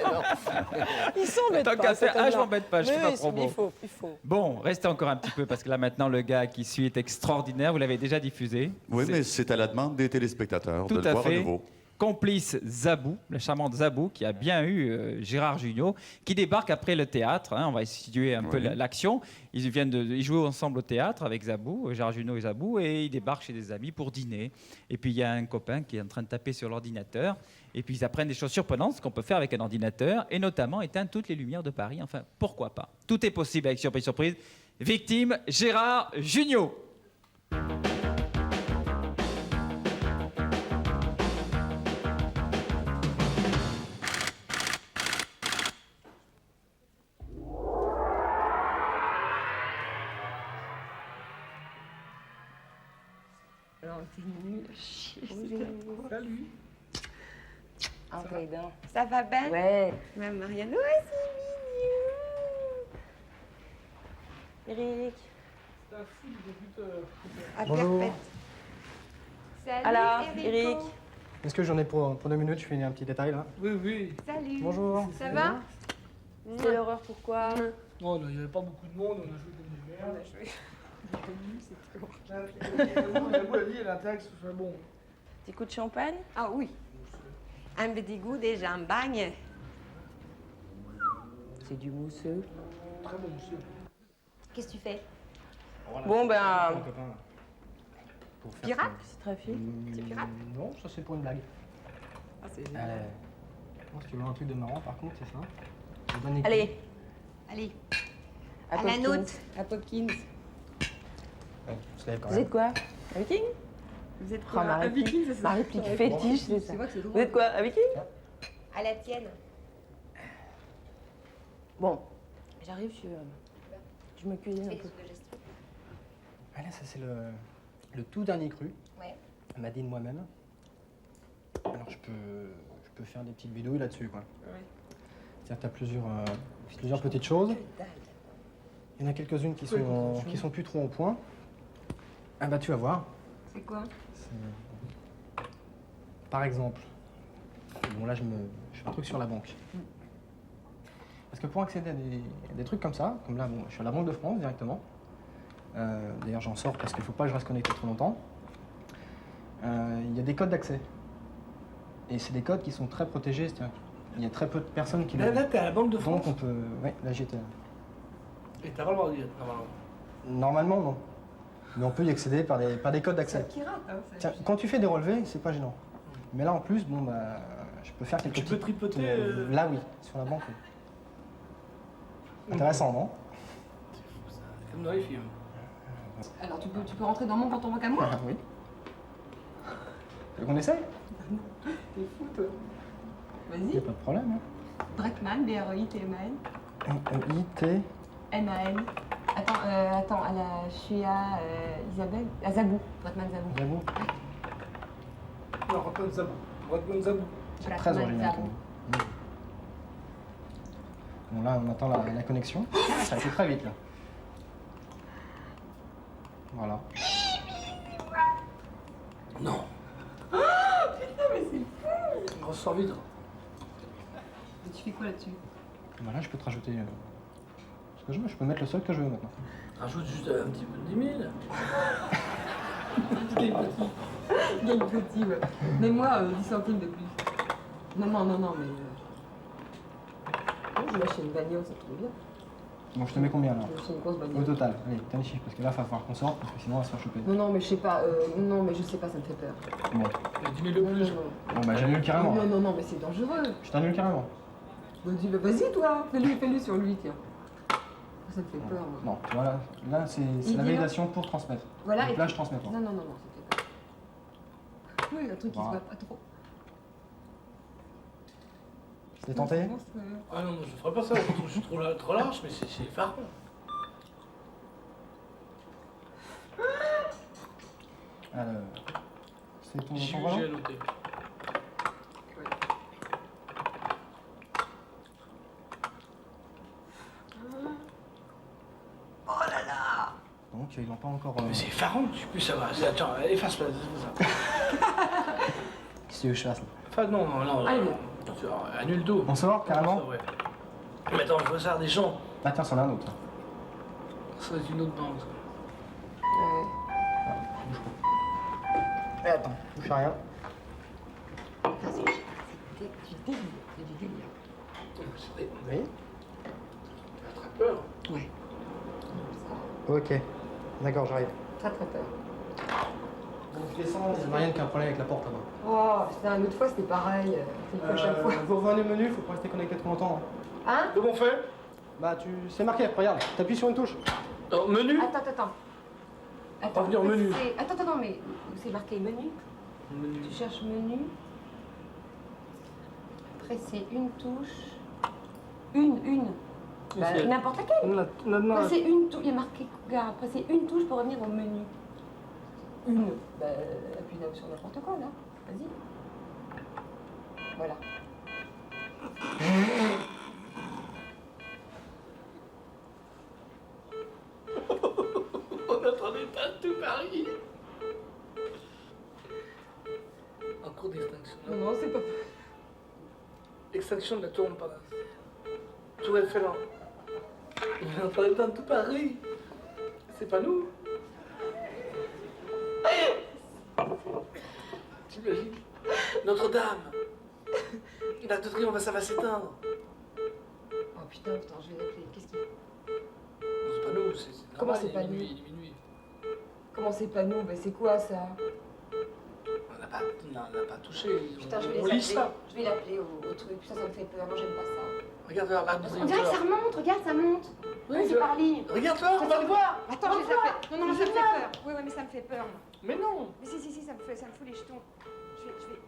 Ils s'embêtent pas. Tant qu'à faire. Ah, je m'embête pas, je Mais fais pas oui, promo. il faut. Bon, restez encore un petit peu parce que là maintenant le gars qui suit est extraordinaire. Vous l'avez déjà diffusé. Oui, mais c'est à la demande des téléspectateurs de le voir à nouveau. Complice Zabou, la charmante Zabou, qui a bien eu Gérard Jugnot, qui débarque après le théâtre. On va situer un peu l'action. Ils jouent ensemble au théâtre avec Zabou, Gérard Jugnot et Zabou, et ils débarquent chez des amis pour dîner. Et puis il y a un copain qui est en train de taper sur l'ordinateur. Et puis ils apprennent des choses surprenantes, ce qu'on peut faire avec un ordinateur, et notamment éteindre toutes les lumières de Paris. Enfin, pourquoi pas? Tout est possible avec Surprise Surprise. Victime, Gérard Jugnot. Non, t'es nul. Salut. Entrez donc. Ça va bien? Ouais. Même Marianne, ouais, c'est mignon. Eric. C'est un fou du début Ah, Bonjour. parfait. Salut, Alors, Eric. Est-ce que j'en ai pour 2 minutes? Je finis un petit détail là. Oui, oui. Salut. Bonjour. Ça va? C'est l'horreur, pourquoi? Non, il n'y avait pas beaucoup de monde, on a joué comme des merdes. On a joué. C'est trop. J'avoue, la vie et l'intérêt, ce soit bon. Petit coup de champagne? Ah oui. Un petit goût des champagne. C'est du mousseux. Très bon, monsieur. Qu'est-ce que tu fais? Bon, ben... Pirate? C'est trafic? C'est pirate? Non, ça c'est pour une blague. Ah, c'est génial. Je pense que tu veux un truc de marrant par contre, c'est ça. Je donne les Allez. clés. Allez. À À la Popkins. note. À Popkins. Ouais, on se lève quand Vous même. êtes quoi? Un viking? Vous êtes Oh, quoi? ma Un réplique, viking, c'est ça? ma réplique fétiche, c'est ça. C'est vrai que c'est drôle. Vous êtes quoi? Un viking? À la tienne. Bon, j'arrive, je me cuisine un peu. Allez, ça c'est le tout dernier cru. Ouais. Elle m'a dit de moi-même. Alors je peux faire des petites bidouilles là-dessus quoi. Ouais. C'est-à-dire que tu as plusieurs petites choses. Il y en a quelques-unes qui sont plus trop au point. Ah bah tu vas voir. C'est quoi? Par exemple, bon là je fais un truc sur la banque. Parce que pour accéder à des trucs comme ça, comme là bon, je suis à la Banque de France directement. D'ailleurs j'en sors parce qu'il ne faut pas que je reste connecté trop longtemps. Il y a des codes d'accès. Et c'est des codes qui sont très protégés. Il y a très peu de personnes qui Là, t'es à la Banque de France? Donc on peut... Oui, là j'étais là. Et t'as pas le droit d'y être, normalement? Normalement non. Mais on peut y accéder par des codes d'accès. Qui rate, hein, Tiens, quand tu fais des relevés, c'est pas gênant. Mais là en plus, bon bah, je peux faire quelques Tu peux petites- tripoter, Là oui, sur la banque. Oui. Intéressant, non? Comme dans les films. Alors, tu peux rentrer dans mon compte en banque à moi? Ah, oui. Tu veux qu'on essaye? T'es fou, toi. Il n'y Vas-y. a pas de problème. Hein. Breitman, B-R-E-I-T-M-A-N. I-T... M-A-N. Attends, je suis à Isabelle. À Zabou. Breitman Zabou. J'avoue. Non, Breitman Zabou. Breitman Zabou. C'est très original. quand même. Bon là, on attend la connexion. Ça a été très vite là. Voilà. Non. Oh, putain, mais c'est fou! On ressort vite. Et tu fais quoi là-dessus? Voilà, je peux te rajouter ce que je veux. Je peux mettre le solde que je veux maintenant. Rajoute juste un petit peu de 10 000. Gagne petit. Gagne petit, ouais. Mais moi, 10 centimes de plus. Non, mais. Oh, je vais acheter une bagnole, c'est trop bien. Bon, je te mets combien là? C'est une grosse bonne idée. Au total, allez, t'as les chiffres, parce que là, il va falloir qu'on sorte, parce que sinon, on va se faire choper. Non, non, mais je sais pas. Non, mais je sais pas, ça me fait peur. Bon. Dis-le plus. Bon, bah, j'annule carrément. Non, non, non, mais c'est dangereux. Je t'annule carrément. Vas-y, toi, fais-le sur lui, tiens. Ça me fait peur, moi. Non, voilà, là, c'est la validation pour transmettre. Voilà. Donc là, je transmets pas. Non, non, non, non, ça fait peur. Oui, un truc qui se voit pas trop. T'es tenté? Ah non, je ferai pas ça, je suis trop large, mais c'est effarant. Alors, c'est ton J'ai volant? noté. Oh là là! Donc, ils n'ont pas encore... Mais c'est effarant, je sais plus, ça va. Attends, efface-le, c'est ça. Qu'est-ce que je fasse là? Enfin, non, non, Allez, non. Annule tout. On sort carrément? Ouais. Mais attends, je veux savoir des gens. Ah tiens, c'en a un autre. Ça, c'est une autre banque. Eh, attends, touche à rien. C'est du délire. Oui? T'as très peur. Ouais. Ok. D'accord, j'arrive. Très très peur. Donc, je descends, il y a Marianne qui a un problème avec la porte là-bas. Oh, putain, l'autre fois c'était pareil. C'est une prochaine fois. Vous revenez au menu, faut pas rester connecté trop longtemps. Hein? C'est bon fait? Bah, c'est marqué, regarde, t'appuies sur une touche. Alors, menu? Attends. Revenir au menu. Attends, mais c'est marqué menu. Tu cherches menu. Après, c'est une touche. Une. Bah, n'importe laquelle. Après, c'est une touche. Il y a marqué. Regarde, après, c'est une touche pour revenir au menu. Une. Bah, appuie sur n'importe quoi, là. Vas-y. Voilà. On attendait pas tout Paris. En cours d'extinction. Non, c'est pas. Extinction de la tour Montparnasse. Tour Eiffel. On attendait pas tout Paris. C'est pas nous. T'imagines? Notre-Dame. L'Arc de Triomphe, ça va s'éteindre. Oh putain, je vais l'appeler. Qu'est-ce qu'il y a? C'est pas nous, c'est Comment normal, c'est pas nous? il est minuit. Comment c'est pas nous? Ben c'est quoi ça? On n'a pas touché. Putain, je On vais lit l'appeler. ça. Je vais l'appeler au truc. Putain, ça me fait peur. Moi, j'aime pas ça. Regarde l'Arc de On dirait que ça Triomphe. remonte. Regarde, ça monte. Oui, C'est par ligne. Regarde-le, on va le voir. Attends, je les appelle. Non, mais ça me fait peur. Oui, mais ça me fait peur. Mais non. Mais si, ça me fout les jetons. Je vais.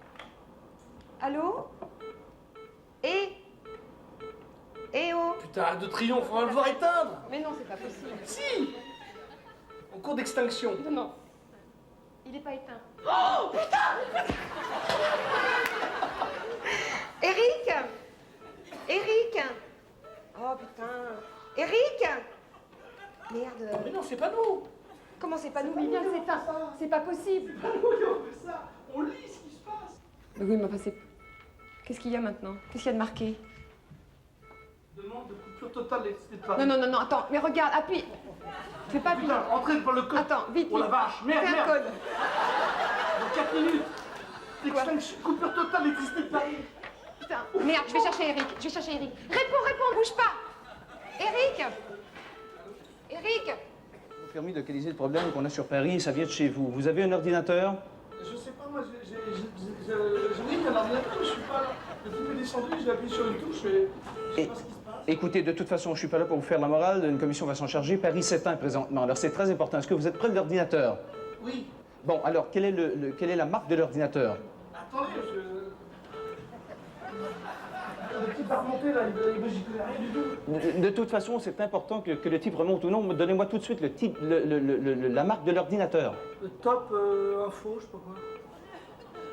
Allô? Oh! Putain, Arc de Triomphe, on va le voir éteindre. Mais non, c'est pas possible. Si. En cours d'extinction. Non. Il est pas éteint. Oh putain! Eric! Oh putain! Eric! Merde! Mais non, c'est pas nous! Comment c'est pas nous? Mais bien, c'est pas possible! On lit ce qui se passe! Mais oui, mais enfin, c'est. Qu'est-ce qu'il y a maintenant? Qu'est-ce qu'il y a de marqué? Demande de coupure totale d'électricité de Paris. Non, attends, mais regarde, appuie! Fais pas appuyer! Putain, entrez par le code! Attends, vite! Oh la vache! Merde! Fais un code! Dans 4 minutes! Extinction, coupure totale d'électricité de Paris! Putain, merde, je vais chercher Eric. Réponds, bouge pas! Eric! Vous permis de localiser le problème qu'on a sur Paris et ça vient de chez vous. Vous avez un ordinateur? Je sais pas, moi, j'ai mis un ordinateur, je suis pas là. Le type est descendu, j'ai appuyé sur une touche et je sais pas ce qui se passe. Écoutez, de toute façon, je suis pas là pour vous faire la morale. Une commission va s'en charger. Paris s'éteint présentement. Alors c'est très important. Est-ce que vous êtes près de l'ordinateur? Oui. Bon, alors quelle est la marque de l'ordinateur? Attendez, le type a remonté là, j'y connais rien du tout. De toute façon, c'est important que le type remonte ou non. Donnez-moi tout de suite le type, la marque de l'ordinateur. Le top info, je sais pas quoi.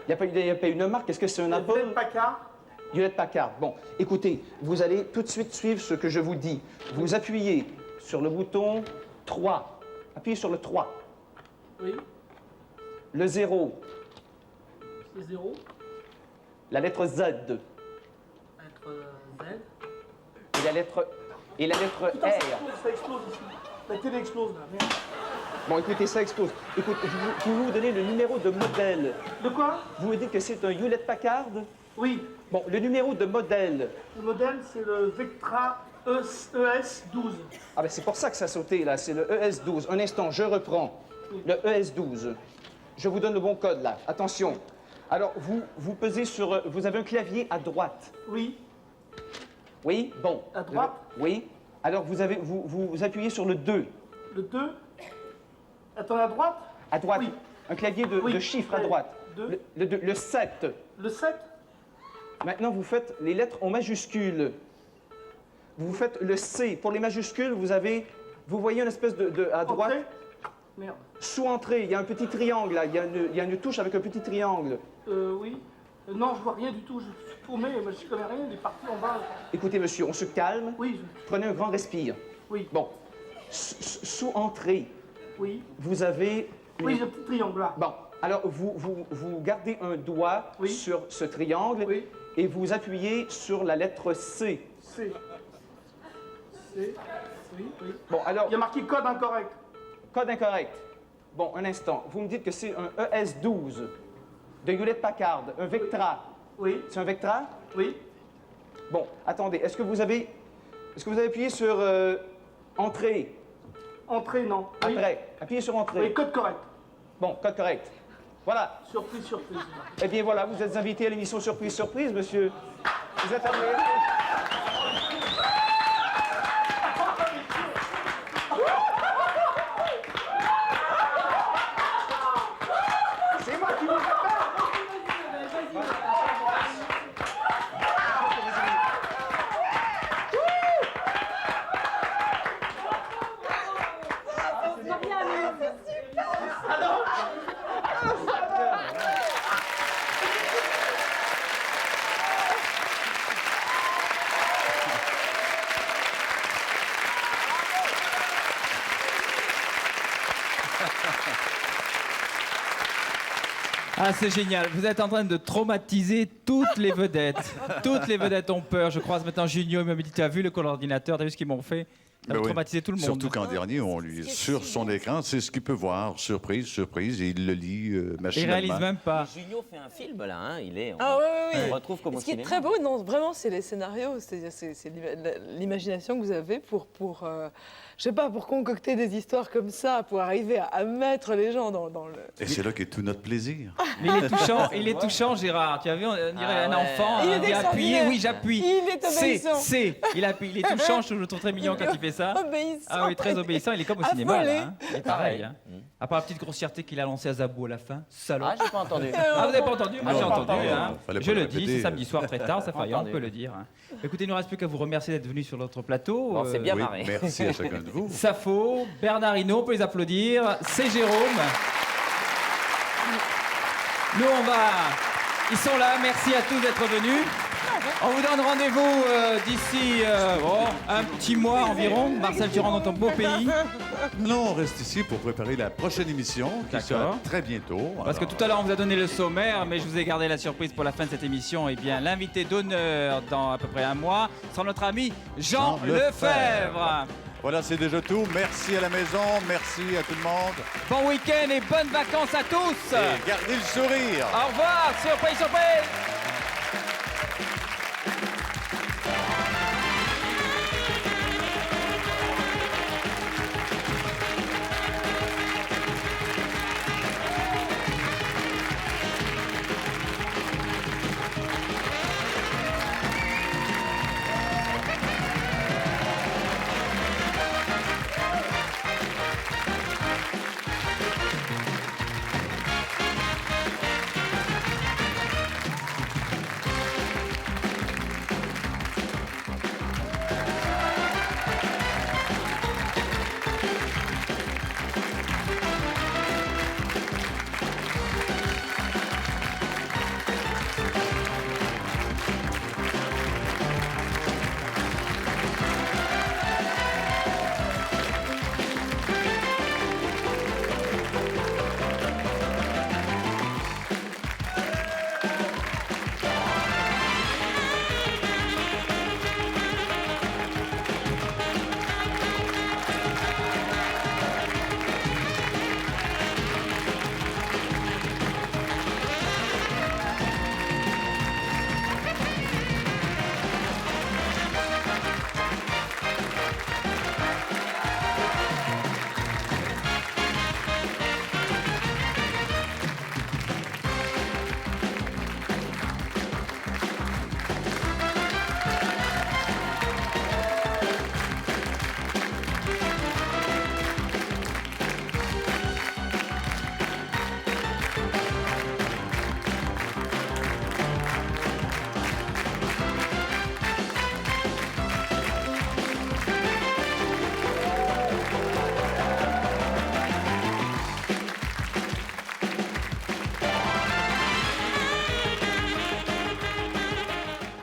Il n'y a pas une marque? Est-ce que c'est un Apple? Hewlett Packard. Hewlett Packard. Bon, écoutez, vous allez tout de suite suivre ce que je vous dis. Vous appuyez sur le bouton 3. Appuyez sur le 3. Oui. Le 0. C'est 0. La lettre Z. Lettre Z. Et la lettre Putain, R. ça explose ici. La télé explose là, merde. Bon, écoutez, ça explose. Écoute, je vais vous donner le numéro de modèle. De quoi? Vous me dites que c'est un Hewlett Packard? Oui. Bon, le numéro de modèle. Le modèle, c'est le Vectra ES12. Ah ben c'est pour ça que ça a sauté là, c'est le ES12. Un instant, je reprends. Le ES12. Je vous donne le bon code là. Attention. Alors vous pesez sur... Vous avez un clavier à droite. Oui. Oui, bon. À droite? Oui. Alors vous appuyez sur le 2. Le 2. Attends, à droite? À droite. Oui. Un clavier de chiffres à droite. Le 7. Le 7? Maintenant, vous faites les lettres en majuscules. Vous faites le C. Pour les majuscules, vous voyez une espèce à droite. Entrée? Merde. Sous entrée, il y a un petit triangle là. Il y a une touche avec un petit triangle. Oui. Non, je vois rien du tout. Je suis paumé, moi je connais rien. Il est parti en bas. Écoutez, monsieur, on se calme. Oui. Prenez un grand respire. Oui. Bon. Sous entrée. Oui. Vous avez. Oui, le petit triangle là. Bon. Alors, vous gardez un doigt sur ce triangle et vous appuyez sur la lettre C. C. C. Oui, oui. Bon, alors... Il y a marqué code incorrect. Code incorrect. Bon, un instant. Vous me dites que c'est un ES12 de Hewlett-Packard, un Vectra. Oui. C'est un Vectra? Oui. Bon, attendez. Est-ce que vous avez appuyé sur Entrée? Entrée, non. Après. Appuyez sur Entrée. Oui, code correct. Bon, code correct. Voilà. Surprise, surprise. Eh bien voilà, vous êtes invité à l'émission Surprise, Surprise, monsieur. Vous êtes arrivé. C'est moi qui vous appelle. Ah, c'est génial. Vous êtes en train de traumatiser toutes les vedettes. Toutes les vedettes ont peur. Je croise maintenant Junio, il m'a dit, tu as vu le coordinateur, tu as vu ce qu'ils m'ont fait? Ça a traumatisé tout le monde. Surtout qu'en dernier, on lui, sur son écran, c'est ce qu'il peut voir. Surprise, surprise, et il le lit machinalement. Il réalise même pas. Junio fait un film là, hein. On retrouve comme au Ce qui est cinéma. très beau, non, vraiment, c'est les scénarios, c'est l'imagination que vous avez pour je sais pas, pour concocter des histoires comme ça, pour arriver à mettre les gens dans le... Et c'est là qu'est tout notre plaisir. Mais il est touchant, Gérard. Tu as vu, on dirait un enfant. Il est dit appuyer, extraordinaire. oui, j'appuie. Il est obéissant. Il appuie. Il est touchant, je le trouve très mignon quand il fait ça. Obéissant. Ah oui, très obéissant. Il est comme au cinéma. Affolé. Là, hein. Il est pareil. Hein. À part la petite grossièreté qu'il a lancée à Zabou à la fin. Salaud. Ah, j'ai pas entendu. Ah, vous n'avez pas entendu? Moi, j'ai entendu. Hein. Fallait Je pas le le dis, répéter. c'est samedi soir très tard, ça fait rien, on Entendu. peut le dire. Hein. Écoutez, il ne nous reste plus qu'à vous remercier d'être venu sur notre plateau. Bon, c'est bien Oui, marré. merci à chacun de vous. Safo, Bernard Hinault, on peut les applaudir. C'est Jérôme. Nous, ils sont là, merci à tous d'être venus. On vous donne rendez-vous d'ici un petit mois environ. Marcel, tu rentres dans ton beau pays. Non, on reste ici pour préparer la prochaine émission qui sera très bientôt. Parce que tout à l'heure, on vous a donné le sommaire, mais je vous ai gardé la surprise pour la fin de cette émission. Eh bien, l'invité d'honneur dans à peu près un mois sera notre ami Jean Lefebvre. Voilà, c'est déjà tout. Merci à la maison, merci à tout le monde. Bon week-end et bonnes vacances à tous. Et gardez le sourire. Au revoir, surprise, surprise.